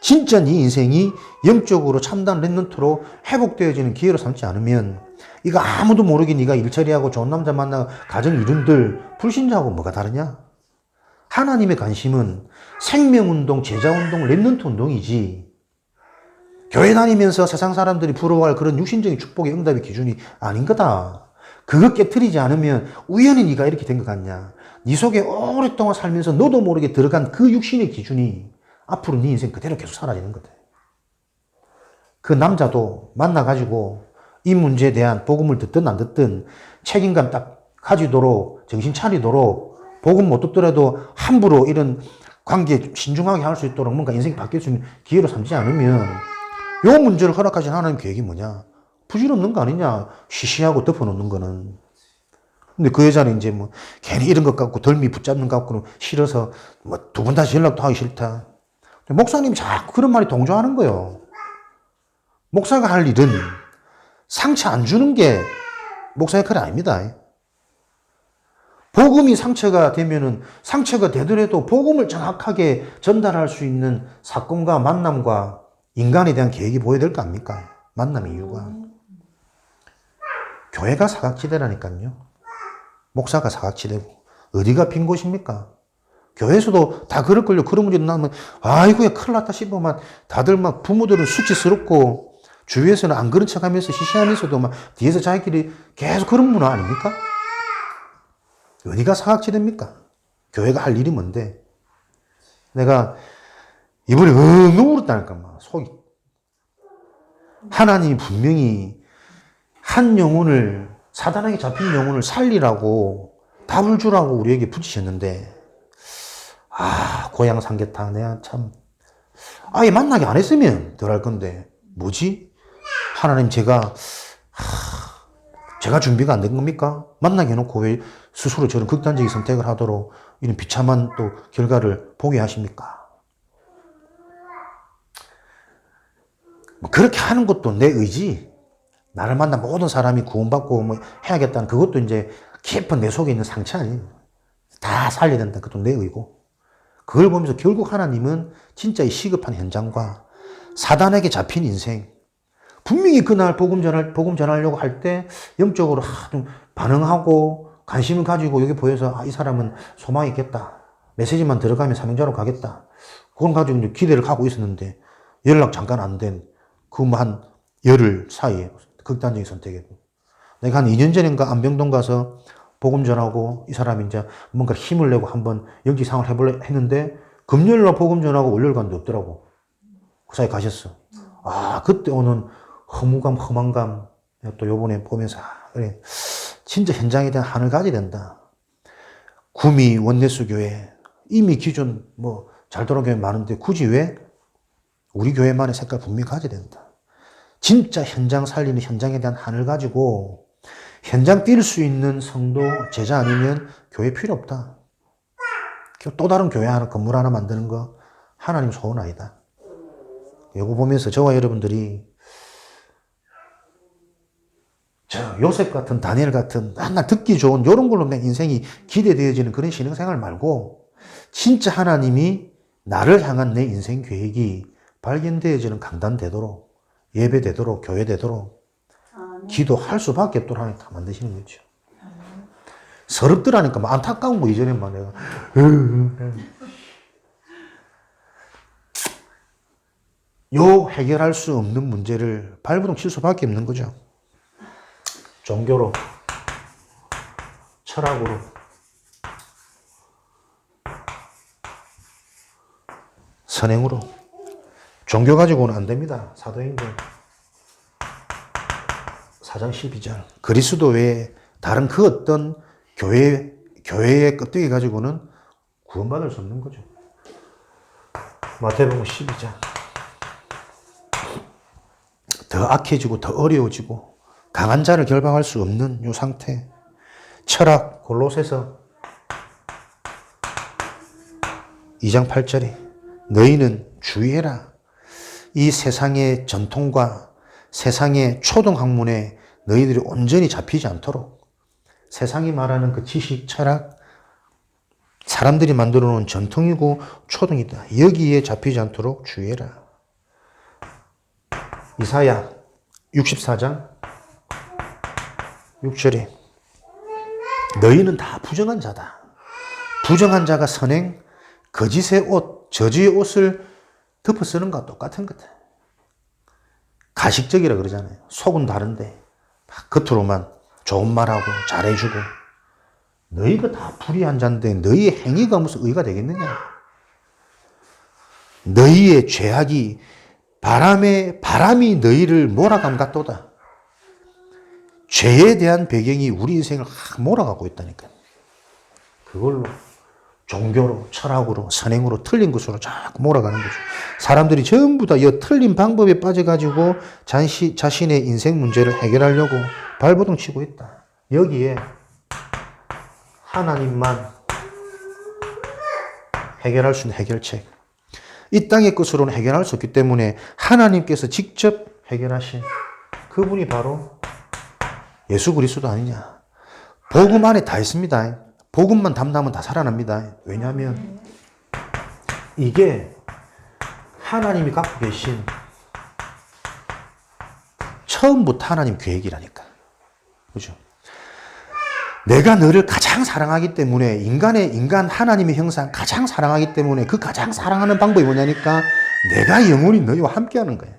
진짜 네 인생이 영적으로 참단 랩런트로 회복되어지는 기회로 삼지 않으면 이거 아무도 모르게 네가 일처리하고 좋은 남자 만나고 가정 이룬들 불신자하고 뭐가 다르냐? 하나님의 관심은 생명운동, 제자운동, 렘넌트 운동이지 교회 다니면서 세상 사람들이 부러워할 그런 육신적인 축복의 응답의 기준이 아닌 거다. 그거 깨트리지 않으면 우연히 네가 이렇게 된 것 같냐. 네 속에 오랫동안 살면서 너도 모르게 들어간 그 육신의 기준이 앞으로 네 인생 그대로 계속 사라지는 거다. 그 남자도 만나가지고 이 문제에 대한 복음을 듣든 안 듣든 책임감 딱 가지도록 정신 차리도록 복음 못 듣더라도 함부로 이런 관계 신중하게 할 수 있도록 뭔가 인생이 바뀔 수 있는 기회로 삼지 않으면 요 문제를 허락하신 하나님 계획이 뭐냐? 부질없는 거 아니냐? 시시하고 덮어놓는 거는. 근데 그 여자는 이제 뭐 괜히 이런 것 같고 덜미 붙잡는 것 같고는 싫어서 뭐 두 번 다시 연락도 하기 싫다. 목사님이 자꾸 그런 말이 동조하는 거예요. 목사가 할 일은 상처 안 주는 게 목사 역할이 아닙니다. 복음이 상처가 되면은 상처가 되더라도 복음을 정확하게 전달할 수 있는 사건과 만남과 인간에 대한 계획이 보여야 될 거 아닙니까? 만남의 이유가. 교회가 사각지대라니까요. 목사가 사각지대고 어디가 빈 곳입니까? 교회에서도 다 그럴걸요. 그런 문제 나면 아이고야 큰일 났다 싶으면 다들 막 부모들은 수치스럽고 주위에서는 안 그런 척하면서 시시하면서도 막 뒤에서 자기끼리 계속 그런 문화 아닙니까? 어디가 사각지대입니까? 교회가 할 일이 뭔데? 내가 이번에 너무 울었다니까 막 속이. 하나님이 분명히 한 영혼을 사단에게 잡힌 영혼을 살리라고 답을 주라고 우리에게 붙이셨는데 고향 삼계탕 내가 참 아예 만나게 안 했으면 덜 할 건데 뭐지? 하나님 제가 준비가 안 된 겁니까? 만나게 해놓고 왜 스스로 저런 극단적인 선택을 하도록 이런 비참한 또 결과를 보게 하십니까? 그렇게 하는 것도 내 의지. 나를 만난 모든 사람이 구원받고 뭐 해야겠다는 그것도 이제 깊은 내 속에 있는 상처 아니에요. 다 살려야 된다. 그것도 내 의고. 그걸 보면서 결국 하나님은 진짜 이 시급한 현장과 사단에게 잡힌 인생. 분명히 그날 복음 전하려고 할 때 영적으로 좀 반응하고 관심을 가지고 여기 보여서 이 사람은 소망이 있겠다. 메시지만 들어가면 사명자로 가겠다. 그건 가지고 이제 기대를 하고 있었는데 연락 잠깐 안 된 그 한 열흘 사이에 극단적인 선택이고 내가 한 2년 전인가 안병동 가서 복음 전하고 이 사람이 이제 뭔가 힘을 내고 한번 영지상을 해보려 했는데 금요일날 복음 전하고 월요일 간데 없더라고. 그 사이 가셨어. 그때 오는 허무감, 허망감 또 요번에 보면서 그래 진짜 현장에 대한 한을 가져야 된다. 구미 원내수 교회 이미 기존 뭐 잘 돌아온 교회 많은데 굳이 왜 우리 교회만의 색깔 분명히 가져야 된다. 진짜 현장 살리는 현장에 대한 한을 가지고 현장 뛸 수 있는 성도, 제자 아니면 교회 필요 없다. 또 다른 교회 하나, 건물 하나 만드는 거 하나님 소원 아니다. 이거 보면서 저와 여러분들이 요셉 같은 다니엘 같은 맨날 듣기 좋은 이런 걸로 내 인생이 기대되어지는 그런 신앙생활 말고 진짜 하나님이 나를 향한 내 인생 계획이 발견되어지는 강단 되도록 예배 되도록, 교회 되도록 기도할 수밖에 없도록 하나님 다 만드시는 거죠. 서럽더라니까, 막 안타까운 거 이전에만 내가. 요 해결할 수 없는 문제를 발버둥 칠 수밖에 없는 거죠. 종교로, 철학으로, 선행으로. 종교 가지고는 안 됩니다. 사도행전 4장 12절. 그리스도 외에 다른 그 어떤 교회의 껍데기 가지고는 구원받을 수 없는 거죠. 마태복음 12장. 더 악해지고 더 어려워지고 강한 자를 결박할 수 없는 요 상태. 철학 골로새서 2장 8절에 너희는 주의해라. 이 세상의 전통과 세상의 초등학문에 너희들이 온전히 잡히지 않도록 세상이 말하는 그 지식, 철학, 사람들이 만들어 놓은 전통이고 초등이다. 여기에 잡히지 않도록 주의해라. 이사야 64장 6절에 너희는 다 부정한 자다. 부정한 자가 선행, 거짓의 옷, 저주의 옷을 덮어 쓰는 것과 똑같은 거다. 가식적이라 그러잖아요. 속은 다른데 겉으로만 좋은 말하고 잘해주고. 너희가 다 불의한 자인데 너희의 행위가 무슨 의가 되겠느냐. 너희의 죄악이 바람이 너희를 몰아감 같도다. 죄에 대한 배경이 우리 인생을 몰아가고 있다니까요. 그걸로 종교로, 철학으로, 선행으로, 틀린 것으로 자꾸 몰아가는 거죠. 사람들이 전부 다 이 틀린 방법에 빠져가지고 자신의 인생 문제를 해결하려고 발버둥 치고 있다. 여기에 하나님만 해결할 수 있는 해결책. 이 땅의 것으로는 해결할 수 없기 때문에 하나님께서 직접 해결하신 그분이 바로 예수 그리스도 아니냐. 복음 안에 다 있습니다. 복음만 담당하면 다 살아납니다. 왜냐하면 이게 하나님이 갖고 계신 처음부터 하나님 계획이라니까. 그죠? 내가 너를 가장 사랑하기 때문에 인간 하나님의 형상 가장 사랑하기 때문에 그 가장 사랑하는 방법이 뭐냐니까 내가 영원히 너희와 함께하는 거예요.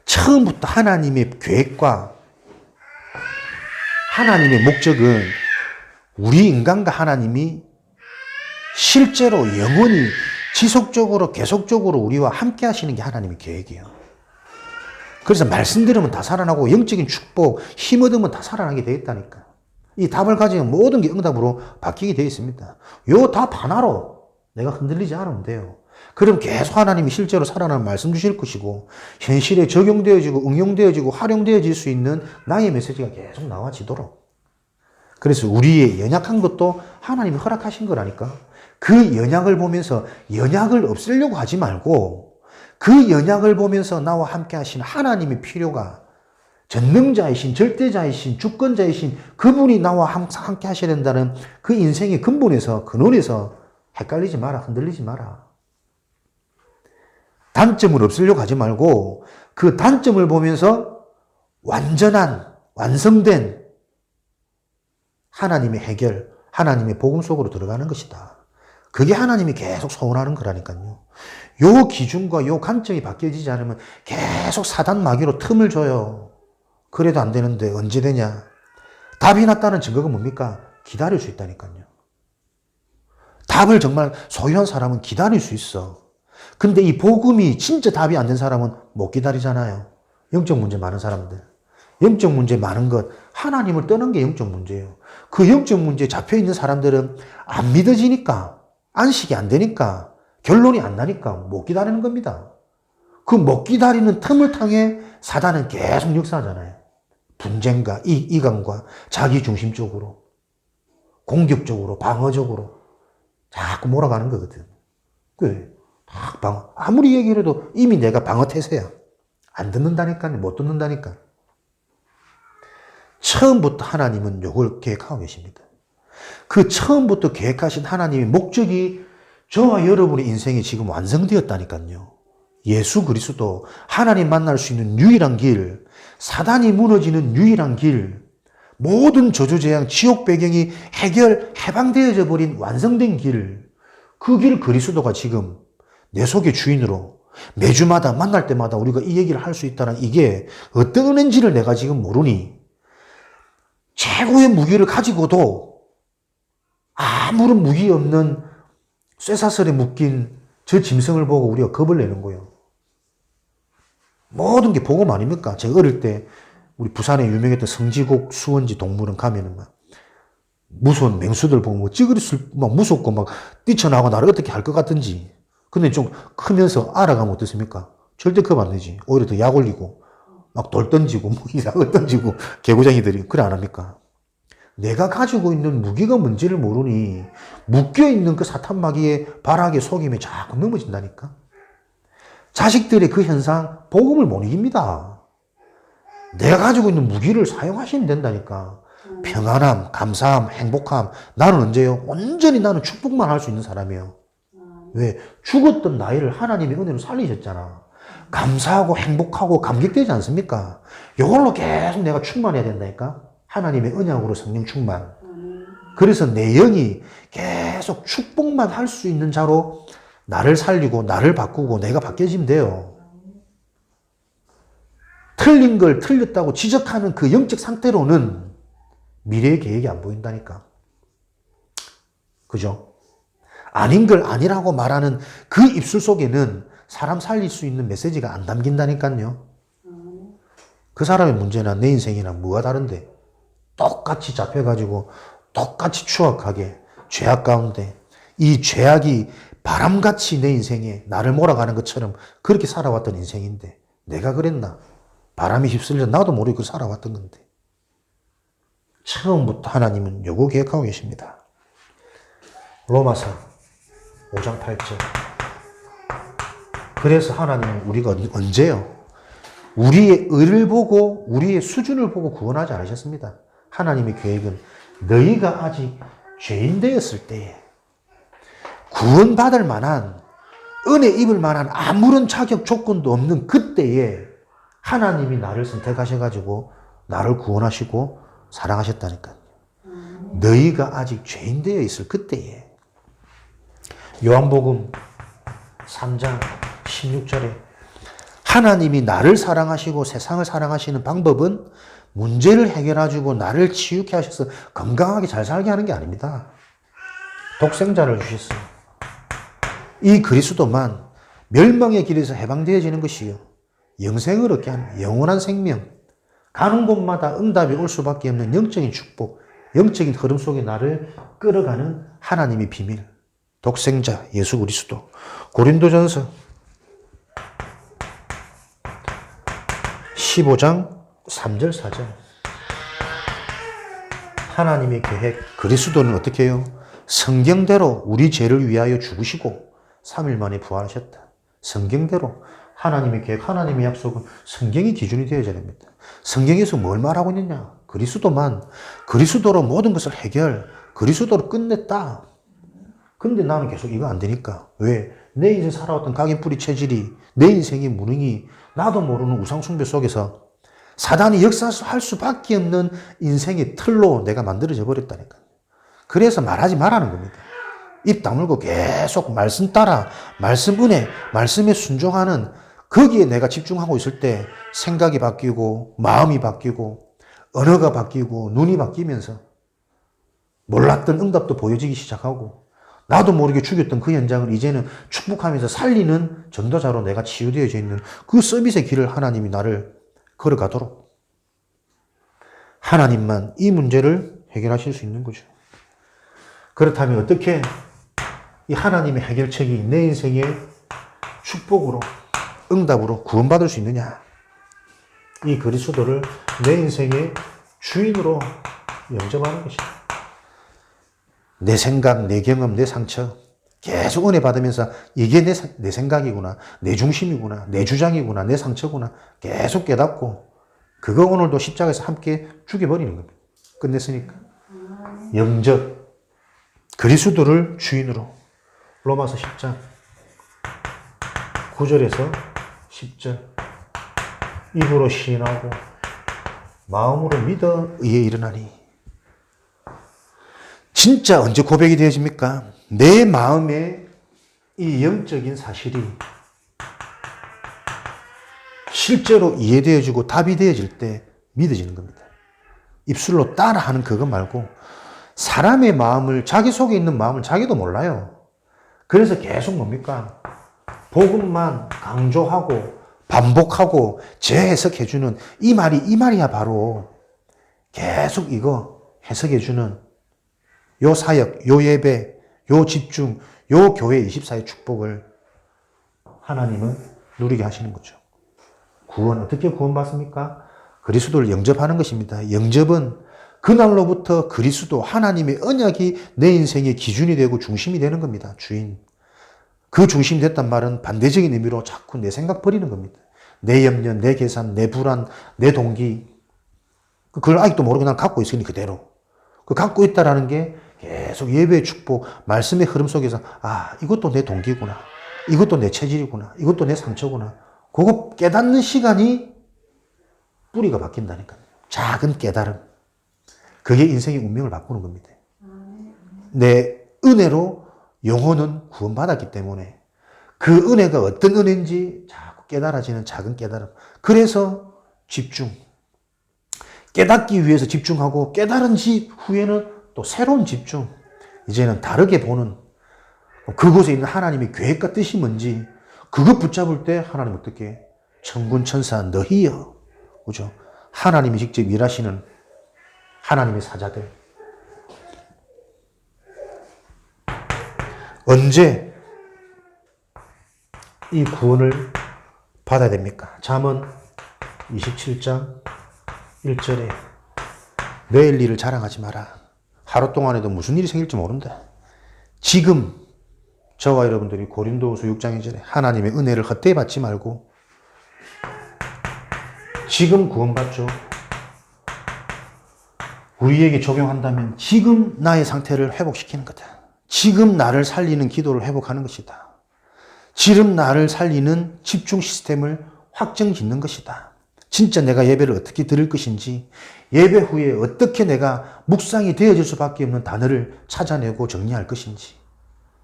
처음부터 하나님의 계획과 하나님의 목적은 우리 인간과 하나님이 실제로 영원히 지속적으로 계속적으로 우리와 함께 하시는 게 하나님의 계획이에요. 그래서 말씀 들으면 다 살아나고 영적인 축복, 힘 얻으면 다 살아나게 되어 있다니까. 이 답을 가지면 모든 게 응답으로 바뀌게 되어 있습니다. 요 답 하나로 내가 흔들리지 않으면 돼요. 그럼 계속 하나님이 실제로 살아나는 말씀 주실 것이고 현실에 적용되어지고 응용되어지고 활용되어질 수 있는 나의 메시지가 계속 나와지도록. 그래서 우리의 연약한 것도 하나님이 허락하신 거라니까. 그 연약을 보면서 연약을 없애려고 하지 말고 그 연약을 보면서 나와 함께 하시는 하나님의 필요가 전능자이신 절대자이신 주권자이신 그분이 나와 항상 함께 하셔야 된다는 그 인생의 근본에서 근원에서 헷갈리지 마라. 흔들리지 마라. 단점을 없애려고 하지 말고 그 단점을 보면서 완전한 완성된 하나님의 해결, 하나님의 복음 속으로 들어가는 것이다. 그게 하나님이 계속 소원하는 거라니까요. 요 기준과 요 관점이 바뀌어지지 않으면 계속 사단 마귀로 틈을 줘요. 그래도 안 되는데 언제 되냐? 답이 났다는 증거가 뭡니까? 기다릴 수 있다니까요. 답을 정말 소유한 사람은 기다릴 수 있어. 근데 이 복음이 진짜 답이 안 된 사람은 못 기다리잖아요. 영적 문제 많은 사람들. 영적 문제 많은 것, 하나님을 떠난 게 영적 문제예요. 그 영적 문제에 잡혀있는 사람들은 안 믿어지니까, 안식이 안 되니까, 결론이 안 나니까 못 기다리는 겁니다. 그 못 기다리는 틈을 통해 사단은 계속 역사하잖아요. 분쟁과 이간과 자기중심적으로, 공격적으로, 방어적으로 자꾸 몰아가는 거거든. 그래. 방어. 아무리 얘기를 해도 이미 내가 방어 태세야. 안 듣는다니까요. 못 듣는다니까. 처음부터 하나님은 요걸 계획하고 계십니다. 그 처음부터 계획하신 하나님의 목적이 저와 여러분의 인생이 지금 완성되었다니까요. 예수 그리스도, 하나님 만날 수 있는 유일한 길, 사단이 무너지는 유일한 길, 모든 저주재앙, 지옥 배경이 해방되어져 버린 완성된 길, 그 길 그리스도가 지금 내 속의 주인으로 매주마다 만날 때마다 우리가 이 얘기를 할 수 있다는 이게 어떤 은혜인지를 내가 지금 모르니 최고의 무기를 가지고도 아무런 무기 없는 쇠사슬에 묶인 저 짐승을 보고 우리가 겁을 내는 거예요. 모든 게 복음 아닙니까? 제가 어릴 때 우리 부산에 유명했던 성지곡 수원지 동물원 가면은 막 무서운 맹수들 보면 뭐 찌그리슬 막 무섭고 막 뛰쳐나오고 나를 어떻게 할 것 같은지. 근데 좀 크면서 알아가면 어떻습니까? 절대 겁 안 내지. 오히려 더 약 올리고 막 돌 던지고 뭐 이상을 던지고 개구쟁이들이 그래 안 합니까? 내가 가지고 있는 무기가 뭔지를 모르니 묶여있는 그 사탄 마귀의 발악에 속임에 자꾸 넘어진다니까. 자식들의 그 현상 복음을 못 이깁니다. 내가 가지고 있는 무기를 사용하시면 된다니까. 평안함, 감사함, 행복함. 나는 언제요? 온전히 나는 축복만 할 수 있는 사람이에요. 왜? 죽었던 나이를 하나님의 은혜로 살리셨잖아. 감사하고 행복하고 감격되지 않습니까? 이걸로 계속 내가 충만해야 된다니까. 하나님의 언약으로 성령 충만. 그래서 내 영이 계속 축복만 할 수 있는 자로 나를 살리고 나를 바꾸고 내가 바뀌어지면 돼요. 틀린 걸 틀렸다고 지적하는 그 영적 상태로는 미래의 계획이 안 보인다니까. 그죠? 아닌 걸 아니라고 말하는 그 입술 속에는 사람 살릴 수 있는 메시지가 안 담긴다니까요. 그 사람의 문제나 내 인생이나 뭐가 다른데 똑같이 잡혀가지고 똑같이 추악하게 죄악 가운데 이 죄악이 바람같이 내 인생에 나를 몰아가는 것처럼 그렇게 살아왔던 인생인데 내가 그랬나? 바람이 휩쓸려 나도 모르고 살아왔던 건데 처음부터 하나님은 요거 계획하고 계십니다. 로마서 5장 8절. 그래서 하나님은 우리가 언제요? 우리의 의를 보고 우리의 수준을 보고 구원하지 않으셨습니다. 하나님의 계획은 너희가 아직 죄인 되었을 때에 구원받을 만한 은혜 입을 만한 아무런 자격 조건도 없는 그때에 하나님이 나를 선택하셔가지고 나를 구원하시고 사랑하셨다니까요. 너희가 아직 죄인 되어 있을 그때에. 요한복음 3장 16절에 하나님이 나를 사랑하시고 세상을 사랑하시는 방법은 문제를 해결해주고 나를 치유케 하셔서 건강하게 잘 살게 하는 게 아닙니다. 독생자를 주셨어요. 이 그리스도만 멸망의 길에서 해방되어지는 것이요. 영생을 얻게 하는 영원한 생명. 가는 곳마다 응답이 올 수밖에 없는 영적인 축복, 영적인 흐름 속에 나를 끌어가는 하나님의 비밀. 독생자 예수 그리스도. 고린도전서 15장 3절 4절. 하나님의 계획, 그리스도는 어떻게 해요? 성경대로 우리 죄를 위하여 죽으시고 3일 만에 부활하셨다. 성경대로 하나님의 계획, 하나님의 약속은 성경이 기준이 되어야 됩니다. 성경에서 뭘 말하고 있느냐? 그리스도만, 그리스도로 모든 것을 해결, 그리스도로 끝냈다. 근데 나는 계속 이거 안 되니까. 왜? 내 인생 살아왔던 각인뿌리 체질이, 내 인생의 무능이 나도 모르는 우상숭배 속에서 사단이 역사할 수밖에 없는 인생의 틀로 내가 만들어져 버렸다니까. 그래서 말하지 말라는 겁니다. 입 다물고 계속 말씀 따라, 말씀 은혜, 말씀에 순종하는 거기에 내가 집중하고 있을 때 생각이 바뀌고 마음이 바뀌고 언어가 바뀌고 눈이 바뀌면서 몰랐던 응답도 보여지기 시작하고 나도 모르게 죽였던 그 현장을 이제는 축복하면서 살리는 전도자로 내가 치유되어져 있는 그 서비스의 길을 하나님이 나를 걸어가도록 하나님만 이 문제를 해결하실 수 있는 거죠. 그렇다면 어떻게 이 하나님의 해결책이 내 인생의 축복으로 응답으로 구원받을 수 있느냐? 이 그리스도를 내 인생의 주인으로 영접하는 것이다. 내 생각, 내 경험, 내 상처 계속 은혜 받으면서 이게 내 생각이구나, 내 중심이구나, 내 주장이구나, 내 상처구나 계속 깨닫고 그거 오늘도 십자가에서 함께 죽여버리는 겁니다. 끝냈으니까. 영접. 그리스도를 주인으로. 로마서 10장 9절에서 10절. 입으로 시인하고 마음으로 믿어 의에 이르나니. 진짜 언제 고백이 되어집니까? 내 마음에 이 영적인 사실이 실제로 이해되어지고 답이 되어질 때 믿어지는 겁니다. 입술로 따라하는 그거 말고 사람의 마음을, 자기 속에 있는 마음을 자기도 몰라요. 그래서 계속 뭡니까? 복음만 강조하고 반복하고 재해석해주는 이 말이야 바로 계속 이거 해석해주는 요 사역, 요 예배, 요 집중, 요 교회 24의 축복을 하나님은 누리게 하시는 거죠. 구원, 어떻게 구원받습니까? 그리스도를 영접하는 것입니다. 영접은 그날로부터 그리스도, 하나님의 언약이 내 인생의 기준이 되고 중심이 되는 겁니다. 주인. 그 중심이 됐단 말은 반대적인 의미로 자꾸 내 생각 버리는 겁니다. 내 염려, 내 계산, 내 불안, 내 동기. 그걸 아직도 모르고 난 갖고 있으니 그대로. 그 갖고 있다라는 게 계속 예배의 축복, 말씀의 흐름 속에서 아, 이것도 내 동기구나. 이것도 내 체질이구나. 이것도 내 상처구나. 그거 깨닫는 시간이 뿌리가 바뀐다니까요. 작은 깨달음. 그게 인생의 운명을 바꾸는 겁니다. 내 은혜로 영혼은 구원받았기 때문에 그 은혜가 어떤 은혜인지 자꾸 깨달아지는 작은 깨달음. 그래서 집중. 깨닫기 위해서 집중하고 깨달은 후에는 또 새로운 집중. 이제는 다르게 보는 그곳에 있는 하나님의 계획과 뜻이 뭔지 그것 붙잡을 때 하나님 어떻게 천군 천사 너희여. 그죠? 하나님이 직접 일하시는 하나님의 사자들. 언제 이 구원을 받아야 됩니까? 잠언 27장 1절에 내일 일을 자랑하지 마라. 하루 동안에도 무슨 일이 생길지 모른다. 지금 저와 여러분들이 고린도후서 6장 2절에 하나님의 은혜를 헛되이 받지 말고 지금 구원받죠. 우리에게 적용한다면 지금 나의 상태를 회복시키는 거다. 지금 나를 살리는 기도를 회복하는 것이다. 지금 나를 살리는 집중 시스템을 확정 짓는 것이다. 진짜 내가 예배를 어떻게 드릴 것인지, 예배 후에 어떻게 내가 묵상이 되어질 수밖에 없는 단어를 찾아내고 정리할 것인지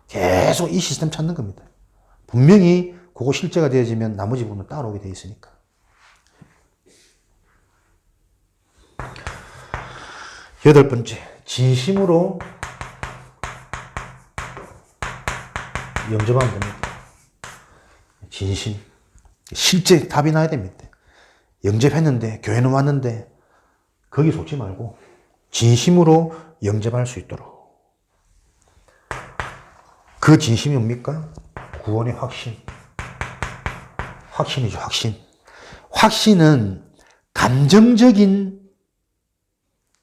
계속 이 시스템 찾는 겁니다. 분명히 그거 실제가 되어지면 나머지 부분은 따라오게 되어 있으니까. 여덟 번째, 진심으로 영접하면 됩니다. 진심. 실제 답이 나야 됩니다. 영접했는데, 교회는 왔는데, 거기 속지 말고, 진심으로 영접할 수 있도록. 그 진심이 뭡니까? 구원의 확신. 확신이죠, 확신. 확신은 감정적인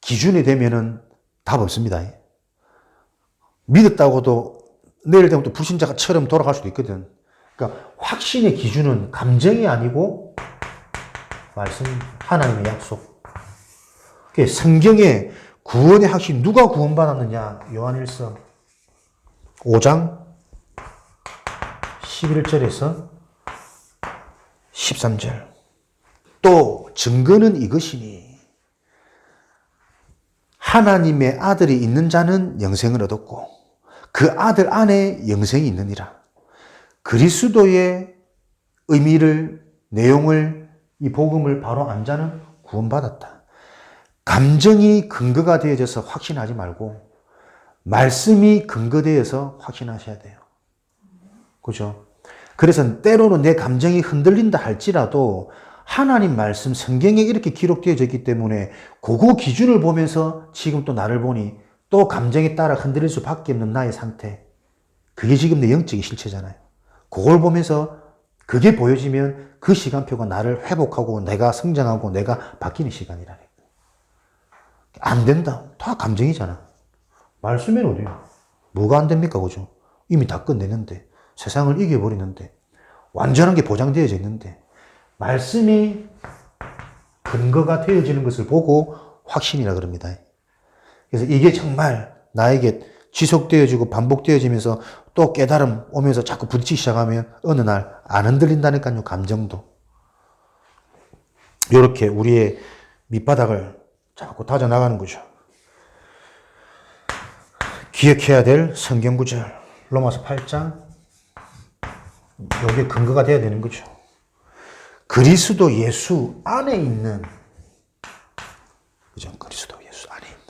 기준이 되면은 답 없습니다. 믿었다고도 내일 되면 또 불신자처럼 돌아갈 수도 있거든. 그러니까 확신의 기준은 감정이 아니고 말씀, 하나님의 약속. 성경에 구원의 확신, 누가 구원받았느냐? 요한일서 5장 11절에서 13절. 또 증거는 이것이니 하나님의 아들이 있는 자는 영생을 얻었고 그 아들 안에 영생이 있느니라. 그리스도의 의미를, 내용을, 이 복음을 바로 안 자는 구원받았다. 감정이 근거가 되어져서 확신하지 말고 말씀이 근거되어서 확신하셔야 돼요. 그죠? 그래서 때로는 내 감정이 흔들린다 할지라도 하나님 말씀, 성경에 이렇게 기록되어져 있기 때문에 그거 기준을 보면서 지금 또 나를 보니 또 감정에 따라 흔들릴 수밖에 없는 나의 상태. 그게 지금 내 영적인 실체잖아요. 그걸 보면서 그게 보여지면 그 시간표가 나를 회복하고 내가 성장하고 내가 바뀌는 시간이라니까. 안 된다. 다 감정이잖아. 말씀에는 어디요? 뭐가 안 됩니까? 그죠? 이미 다 끝내는데. 세상을 이겨버리는데. 완전한 게 보장되어져 있는데. 말씀이 근거가 되어지는 것을 보고 확신이라 그럽니다. 그래서 이게 정말 나에게 지속되어지고 반복되어지면서 또 깨달음 오면서 자꾸 부딪히기 시작하면 어느 날 안 흔들린다니까요. 감정도. 이렇게 우리의 밑바닥을 자꾸 다져나가는 거죠. 기억해야 될 성경 구절 로마서 8장 이게 근거가 돼야 되는 거죠. 그리스도 예수 안에 있는 그죠? 그리스도 예수 안에 있는.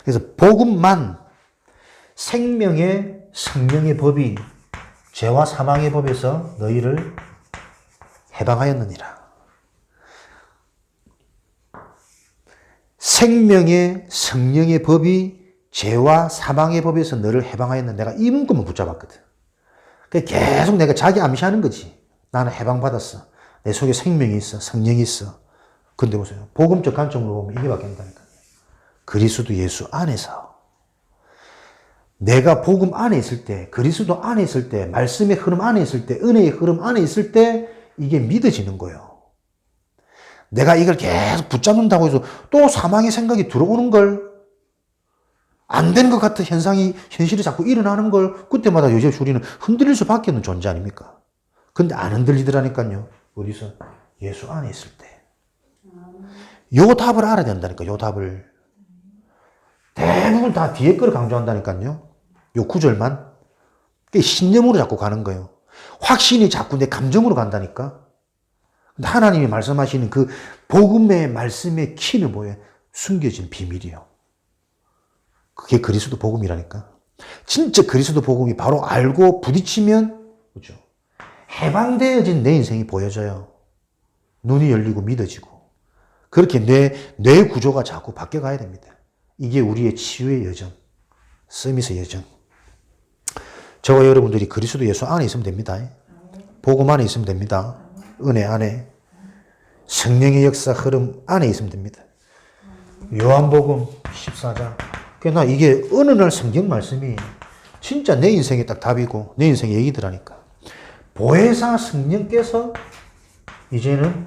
그래서 복음만 생명의 성령의 법이 죄와 사망의 법에서 너희를 해방하였느니라. 생명의 성령의 법이 죄와 사망의 법에서 너를 해방하였는 내가 이 문구만 붙잡았거든. 계속 내가 자기 암시하는 거지. 나는 해방받았어. 내 속에 생명이 있어. 성령이 있어. 근데 보세요. 복음적 관점으로 보면 이게 바뀐다니까요. 그리스도 예수 안에서. 내가 복음 안에 있을 때, 그리스도 안에 있을 때, 말씀의 흐름 안에 있을 때, 은혜의 흐름 안에 있을 때 이게 믿어지는 거예요. 내가 이걸 계속 붙잡는다고 해서 또 사망의 생각이 들어오는 걸 안 되는 것 같은 현실이 자꾸 일어나는 걸 그때마다 요셉 우리는 흔들릴 수밖에 없는 존재 아닙니까? 근데 안 흔들리더라니까요. 어디서? 예수 안에 있을 때. 요 답을 알아야 된다니까, 요 답을. 대부분 다 뒤에 거를 강조한다니까요. 요 구절만. 신념으로 자꾸 가는 거예요. 확신이 자꾸 내 감정으로 간다니까. 근데 하나님이 말씀하시는 그 복음의 말씀의 키는 뭐예요? 숨겨진 비밀이요. 그게 그리스도 복음이라니까. 진짜 그리스도 복음이 바로 알고 부딪히면, 그죠? 해방되어진 내 인생이 보여져요. 눈이 열리고 믿어지고. 그렇게 뇌 구조가 자꾸 바뀌어가야 됩니다. 이게 우리의 치유의 여정, 서밋의 여정. 저와 여러분들이 그리스도 예수 안에 있으면 됩니다. 복음 안에 있으면 됩니다. 은혜 안에. 성령의 역사 흐름 안에 있으면 됩니다. 요한복음 14장. 그러나 이게 어느 날 성경 말씀이 진짜 내 인생에 딱 답이고 내 인생의 얘기더라니까. 보혜사 성령께서 이제는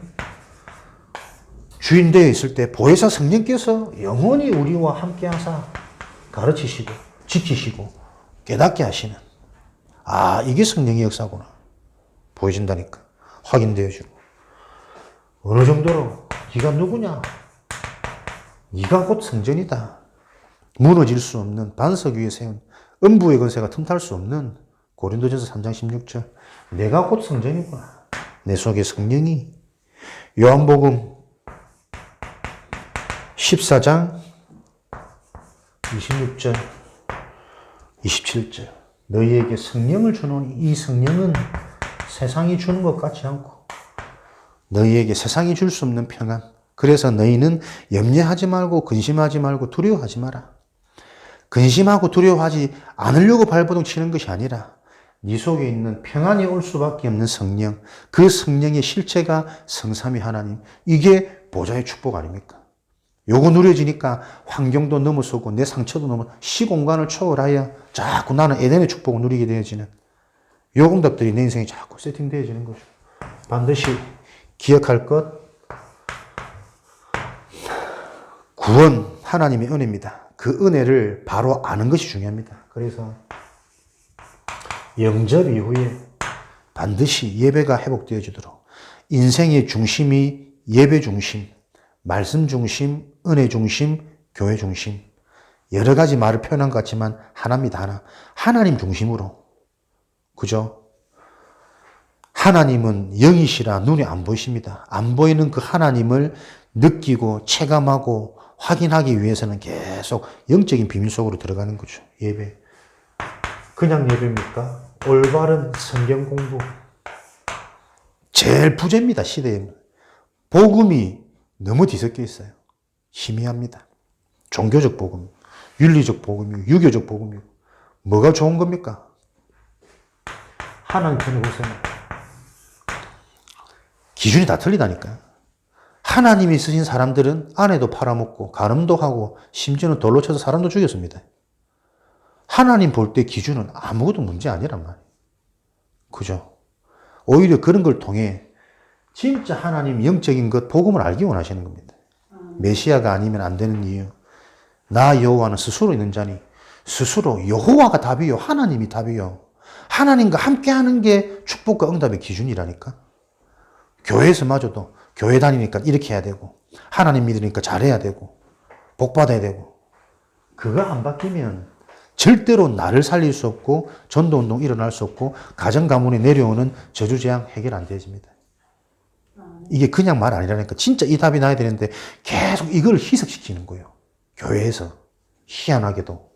주인 되어 있을 때 보혜사 성령께서 영원히 우리와 함께 하사 가르치시고 지키시고 깨닫게 하시는, 아, 이게 성령의 역사구나 보여진다니까. 확인되어지고. 어느 정도로 네가 누구냐? 네가 곧 성전이다. 무너질 수 없는 반석 위에 세운 음부의 권세가 틈탈 수 없는 고린도전서 3장 16절. 내가 곧 성전이구나. 내 속에 성령이. 요한복음 14장 26절 27절. 너희에게 성령을 주노니 이 성령은 세상이 주는 것 같지 않고 너희에게 세상이 줄 수 없는 평안. 그래서 너희는 염려하지 말고 근심하지 말고 두려워하지 마라. 근심하고 두려워하지 않으려고 발버둥 치는 것이 아니라 네 속에 있는 평안이 올 수밖에 없는 성령, 그 성령의 실체가 성삼위 하나님. 이게 보좌의 축복 아닙니까? 요거 누려지니까 환경도 넘어서고 내 상처도 넘어 시공간을 초월하여 자꾸 나는 에덴의 축복을 누리게 되어지는 요 응답들이 내 인생에 자꾸 세팅되어지는 거죠. 반드시 기억할 것, 구원 하나님의 은혜입니다. 그 은혜를 바로 아는 것이 중요합니다. 그래서 영접 이후에 반드시 예배가 회복되어지도록 인생의 중심이 예배 중심, 말씀 중심, 은혜 중심, 교회 중심. 여러 가지 말을 표현한 것 같지만 하나입니다. 하나. 하나님 중심으로. 그죠? 하나님은 영이시라 눈에 안 보이십니다. 안 보이는 그 하나님을 느끼고 체감하고 확인하기 위해서는 계속 영적인 비밀 속으로 들어가는 거죠. 예배. 그냥 예배입니까? 올바른 성경 공부. 제일 부재입니다. 시대에. 복음이 너무 뒤섞여 있어요. 희미합니다. 종교적 복음, 윤리적 복음이고 유교적 복음이고 뭐가 좋은 겁니까? 하나님 편에 보세요. 기준이 다 틀리다니까. 하나님이 쓰신 사람들은 아내도 팔아먹고 간음도 하고 심지어는 돌로 쳐서 사람도 죽였습니다. 하나님 볼 때 기준은 아무것도 문제 아니란 말이에요. 그죠? 오히려 그런 걸 통해 진짜 하나님 영적인 것, 복음을 알기 원하시는 겁니다. 메시아가 아니면 안 되는 이유. 나 여호와는 스스로 있는 자니 스스로 여호와가 답이요. 하나님이 답이요. 하나님과 함께하는 게 축복과 응답의 기준이라니까. 교회에서마저도 교회 다니니까 이렇게 해야 되고 하나님 믿으니까 잘해야 되고 복 받아야 되고 그거 안 바뀌면 절대로 나를 살릴 수 없고 전도운동 일어날 수 없고 가정 가문에 내려오는 저주재앙 해결 안 되어집니다. 이게 그냥 말 아니라니까. 진짜 이 답이 나야 되는데 계속 이걸 희석시키는 거예요. 교회에서 희한하게도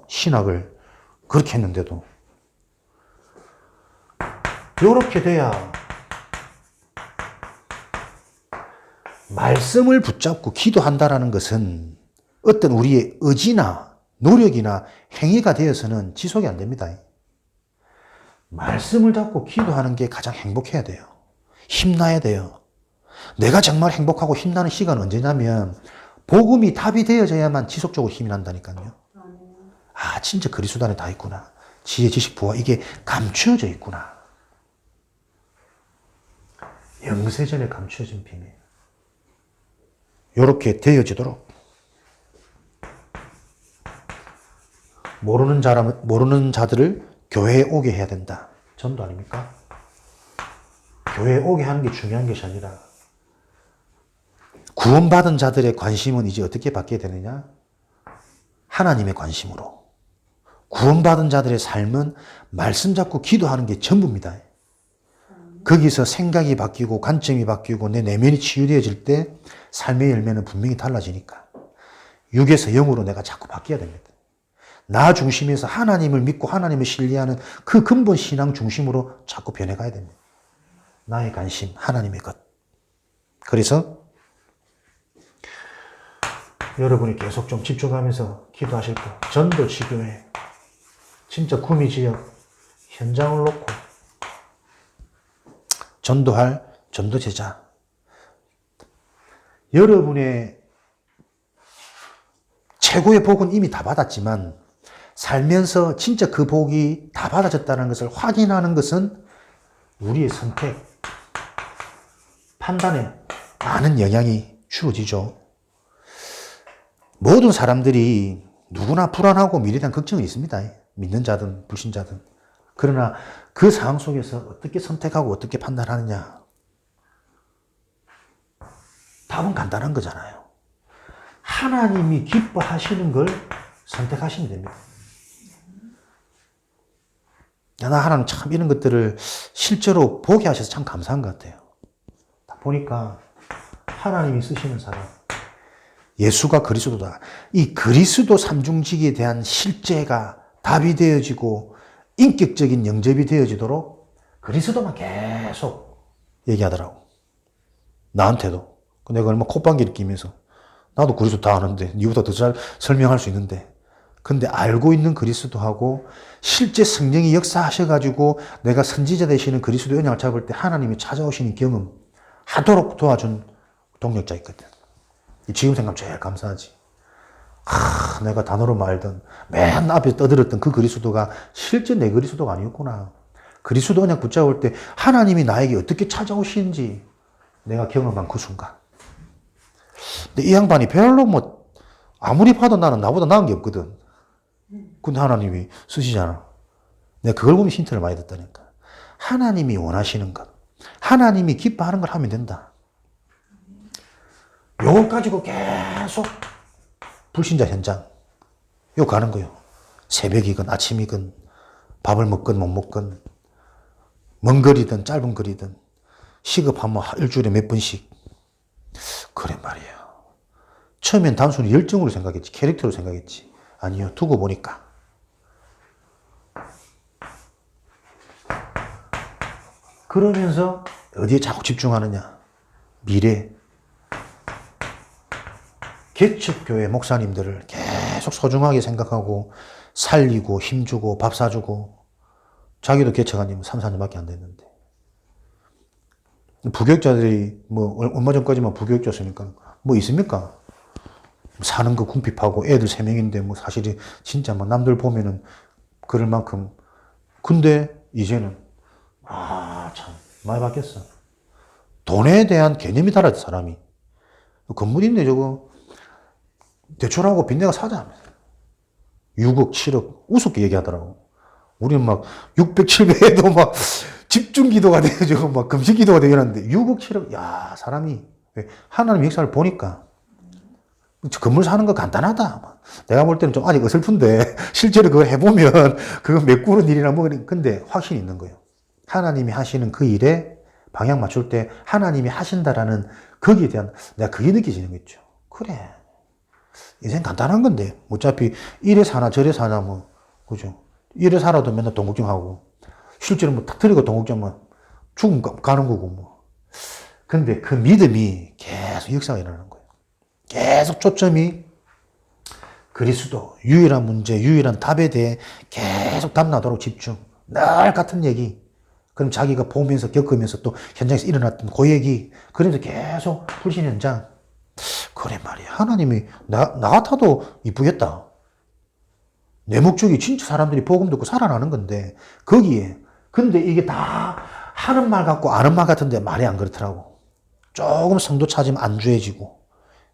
신학을 그렇게 했는데도 이렇게 돼야 말씀을 붙잡고 기도한다라는 것은 어떤 우리의 의지나 노력이나 행위가 되어서는 지속이 안 됩니다. 말씀을 잡고 기도하는 게 가장 행복해야 돼요. 힘나야 돼요. 내가 정말 행복하고 힘나는 시간은 언제냐면 복음이 답이 되어져야만 지속적으로 힘이 난다니까요. 아, 진짜 그리스도 안에 다 있구나. 지혜, 지식, 부와 이게 감추어져 있구나. 영세전에 감추어진 비밀. 이렇게 되어지도록 모르는 자들을 교회에 오게 해야 된다. 전도 아닙니까? 교회에 오게 하는 게 중요한 것이 아니라 구원받은 자들의 관심은 이제 어떻게 바뀌어야 되느냐? 하나님의 관심으로. 구원받은 자들의 삶은 말씀 잡고 기도하는 게 전부입니다. 거기서 생각이 바뀌고 관점이 바뀌고 내 내면이 치유되어질 때 삶의 열매는 분명히 달라지니까. 육에서 영으로 내가 자꾸 바뀌어야 됩니다. 나 중심에서 하나님을 믿고 하나님을 신뢰하는 그 근본 신앙 중심으로 자꾸 변해가야 됩니다. 나의 관심, 하나님의 것. 그래서 여러분이 계속 좀 집중하면서 기도하실 거. 전도 지교회, 진짜 구미 지역 현장을 놓고 전도할 전도 제자. 여러분의 최고의 복은 이미 다 받았지만 살면서 진짜 그 복이 다 받아졌다는 것을 확인하는 것은 우리의 선택, 판단에 많은 영향이 주어지죠. 모든 사람들이 누구나 불안하고 미래에 대한 걱정이 있습니다. 믿는 자든 불신자든. 그러나 그 상황 속에서 어떻게 선택하고 어떻게 판단하느냐. 답은 간단한 거잖아요. 하나님이 기뻐하시는 걸 선택하시면 됩니다. 나 하나님 참 이런 것들을 실제로 보게 하셔서 참 감사한 것 같아요. 보니까 하나님이 쓰시는 사람, 예수가 그리스도다. 이 그리스도 삼중직에 대한 실제가 답이 되어지고 인격적인 영접이 되어지도록 그리스도만 계속 얘기하더라고. 나한테도. 내가 얼마 콧방귀를 끼면서 나도 그리스도 다 아는데 니보다 더 잘 설명할 수 있는데 근데 알고 있는 그리스도하고 실제 성령이 역사하셔가지고 내가 선지자 되시는 그리스도 언약을 잡을 때 하나님이 찾아오시는 경험 하도록 도와준 동력자 있거든. 지금 생각하면 제일 감사하지. 내가 단어로 말던 맨 앞에 떠들었던 그 그리스도가 실제 내 그리스도가 아니었구나. 그리스도 언약 붙잡을 때 하나님이 나에게 어떻게 찾아오시는지 내가 경험한 그 순간. 근데 이 양반이 별로 아무리 봐도 나는 나보다 나은 게 없거든. 근데 하나님이 쓰시잖아. 내가 그걸 보면 힌트를 많이 듣다니까. 하나님이 원하시는 것, 하나님이 기뻐하는 걸 하면 된다. 요걸 가지고 계속 불신자 현장 요 가는 거요. 새벽이건 아침이건 밥을 먹건 못 먹건 먼 거리든 짧은 거리든 시급하면 일주일에 몇 번씩. 그래 말이에요. 처음엔 단순히 열정으로 생각했지, 캐릭터로 생각했지. 아니요, 두고 보니까 그러면서 어디에 자꾸 집중하느냐? 미래. 개척교회 목사님들을 계속 소중하게 생각하고 살리고 힘주고 밥 사주고. 자기도 개척한 지 3, 4년밖에 안 됐는데. 부교육자들이 얼마 전까지만 부교육자였으니까 뭐 있습니까? 사는 거 궁핍하고 애들 3명인데 사실이 진짜 남들 보면은 그럴 만큼. 근데 이제는 참 많이 바뀌었어. 돈에 대한 개념이 달라져. 사람이 건물 있네 저거 대출하고 빚내가 사자. 6억 7억 우습게 얘기하더라고. 우리는 600, 700 해도 집중 기도가 되고 금식 기도가 되고 이러는데 6억 7억. 야, 사람이 하나님 역사를 보니까 건물 사는 거 간단하다. 내가 볼 때는 좀 아직 어설픈데 실제로 그거 해보면 그거 메꾸는 일이나 근데 확신이 있는 거예요. 하나님이 하시는 그 일에 방향 맞출 때 하나님이 하신다라는 거기에 대한 내가 그게 느껴지는 거 있죠. 그래. 인생 간단한 건데 어차피 이래 사나 저래 사나 그죠. 이래 살아도 맨날 돈 걱정하고 실제로 딱 들이고 돈 걱정만 죽음 가는 거고 근데 그 믿음이 계속 역사가 일어나는 거예요. 계속 초점이 그리스도, 유일한 문제, 유일한 답에 대해 계속 답나도록 집중. 늘 같은 얘기. 그럼 자기가 보면서 겪으면서 또 현장에서 일어났던 그 얘기. 그러면서 계속 불신 현장. 그래 말이야. 하나님이 나 같아도 이쁘겠다. 내 목적이 진짜 사람들이 복음 듣고 살아나는 건데 거기에 근데 이게 다 하는 말 같고 아는 말 같은데 말이 안 그렇더라고. 조금 성도 찾으면 안주해지고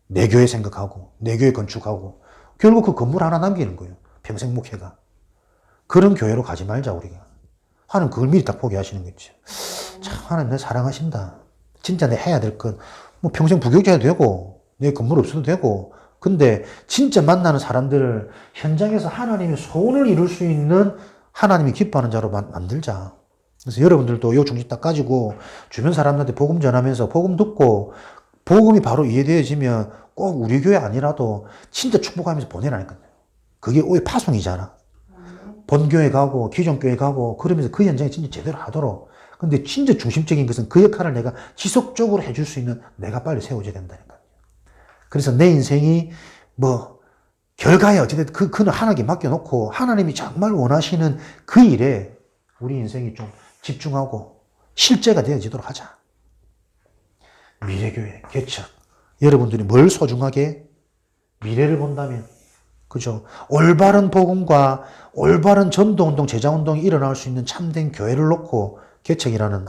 내 교회 생각하고 내 교회 건축하고 결국 그 건물 하나 남기는 거예요. 평생 목회가. 그런 교회로 가지 말자 우리가. 하나님 그걸 미리 딱 포기하시는 거죠. 참 하나님 내 사랑하신다. 진짜 내 해야 될 것. 평생 부교육자 해도 되고 내 건물 없어도 되고 근데 진짜 만나는 사람들을 현장에서 하나님의 소원을 이룰 수 있는 하나님이 기뻐하는 자로 만들자. 그래서 여러분들도 요 중심 딱 가지고 주변 사람들한테 복음 전하면서 복음 듣고 복음이 바로 이해되어지면 꼭 우리 교회 아니라도 진짜 축복하면서 보내라니까요. 그게 오히려 파송이잖아. 본교회 가고 기존 교회 가고 그러면서 그 현장에 진짜 제대로 하도록. 근데 진짜 중심적인 것은 그 역할을 내가 지속적으로 해줄 수 있는 내가 빨리 세워져야 된다니까요. 그래서 내 인생이 뭐 결과에 어찌됐든 그는 하나님께 맡겨놓고 하나님이 정말 원하시는 그 일에 우리 인생이 좀 집중하고 실제가 되어지도록 하자. 미래교회, 개척. 여러분들이 뭘 소중하게? 미래를 본다면, 그죠? 올바른 복음과 올바른 전도운동, 제자운동이 일어날 수 있는 참된 교회를 놓고 개척이라는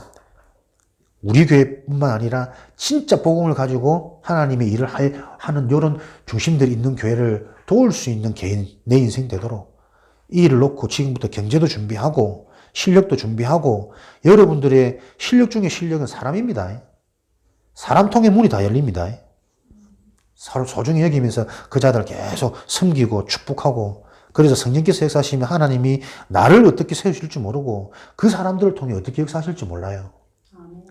우리 교회뿐만 아니라 진짜 복음을 가지고 하나님의 일을 하는 이런 중심들이 있는 교회를 도울 수 있는 개인, 내 인생 되도록 이 일을 놓고 지금부터 경제도 준비하고 실력도 준비하고 여러분들의 실력 중에 실력은 사람입니다. 사람 통해 문이 다 열립니다. 서로 소중히 여기면서 그 자들을 계속 섬기고 축복하고 그래서 성령께서 역사하시면 하나님이 나를 어떻게 세우실지 모르고 그 사람들을 통해 어떻게 역사하실지 몰라요.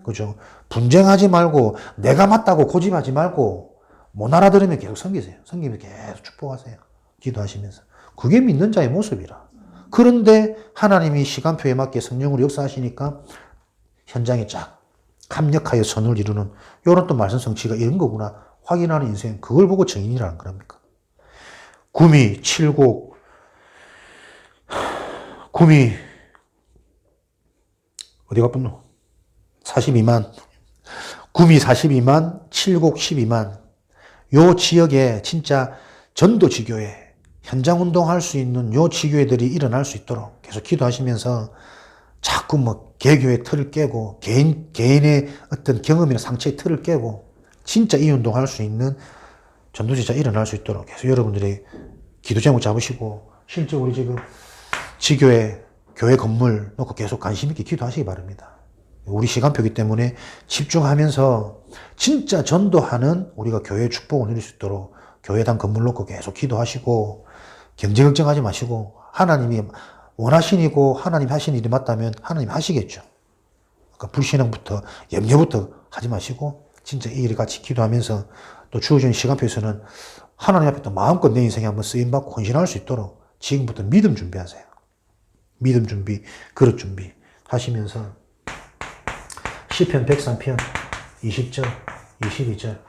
그죠? 분쟁하지 말고 내가 맞다고 고집하지 말고 못 알아들으면 계속 섬기세요. 섬기면서 계속 축복하세요. 기도하시면서. 그게 믿는 자의 모습이라. 그런데 하나님이 시간표에 맞게 성령으로 역사하시니까 현장에 쫙 합력하여 선을 이루는 이런 또 말씀 성취가 이런 거구나. 확인하는 인생, 그걸 보고 정인이라는 거랍니까? 구미, 칠곡, 구미, 어디 갔노? 42만. 구미 42만, 칠곡 12만. 요 지역에 진짜 전도 지교회, 현장 운동할 수 있는 요 지교회들이 일어날 수 있도록 계속 기도하시면서 자꾸 뭐 개교의 틀을 깨고 개인의 어떤 경험이나 상처의 틀을 깨고 진짜 이 운동할 수 있는 전도제자 일어날 수 있도록 계속 여러분들이 기도 제목 잡으시고 실제 우리 지금 지교회 교회 건물 놓고 계속 관심 있게 기도하시기 바랍니다. 우리 시간표기 때문에 집중하면서 진짜 전도하는 우리가 교회의 축복을 누릴 수 있도록 교회당 건물 놓고 계속 기도하시고 경제 걱정하지 마시고 하나님이 원하시니고 하나님 하시는 일이 맞다면 하나님 하시겠죠. 그러니까 불신앙부터 염려부터 하지 마시고 진짜 이 일을 같이 기도하면서 또 주어진 시간표에서는 하나님 앞에 또 마음껏 내 인생에 한번 쓰임받고 헌신할 수 있도록 지금부터 믿음 준비하세요. 믿음 준비, 그릇 준비 하시면서 시편 103편 20절, 22절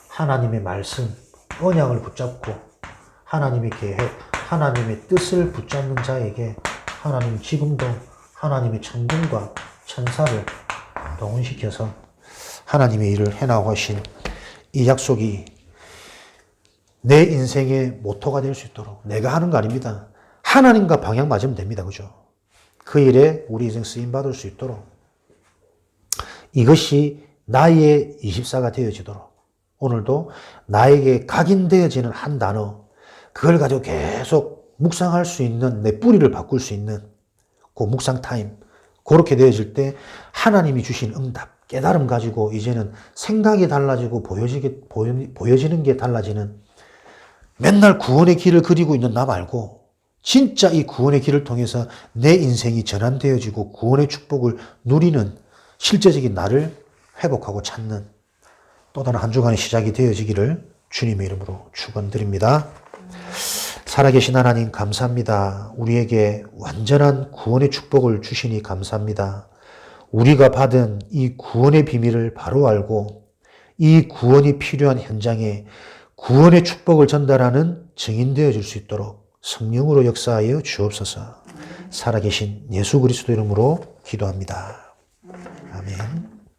하나님의 말씀, 언약을 붙잡고 하나님의 계획, 하나님의 뜻을 붙잡는 자에게 하나님 지금도 하나님의 천군과 천사를 동원시켜서 하나님의 일을 해나가신 이 약속이 내 인생의 모토가 될 수 있도록 내가 하는 거 아닙니다. 하나님과 방향 맞으면 됩니다. 그죠? 그 일에 우리 인생 쓰임받을 수 있도록 이것이 나의 24가 되어지도록 오늘도 나에게 각인되어지는 한 단어 그걸 가지고 계속 묵상할 수 있는 내 뿌리를 바꿀 수 있는 그 묵상 타임 그렇게 되어질 때 하나님이 주신 응답 깨달음 가지고 이제는 생각이 달라지고 보여지는 게 달라지는 맨날 구원의 길을 그리고 있는 나 말고 진짜 이 구원의 길을 통해서 내 인생이 전환되어지고 구원의 축복을 누리는 실제적인 나를 회복하고 찾는 또 다른 한 주간의 시작이 되어지기를 주님의 이름으로 축원드립니다. 살아계신 하나님 감사합니다. 우리에게 완전한 구원의 축복을 주시니 감사합니다. 우리가 받은 이 구원의 비밀을 바로 알고 이 구원이 필요한 현장에 구원의 축복을 전달하는 증인 되어줄 수 있도록 성령으로 역사하여 주옵소서. 살아계신 예수 그리스도 이름으로 기도합니다. 아멘.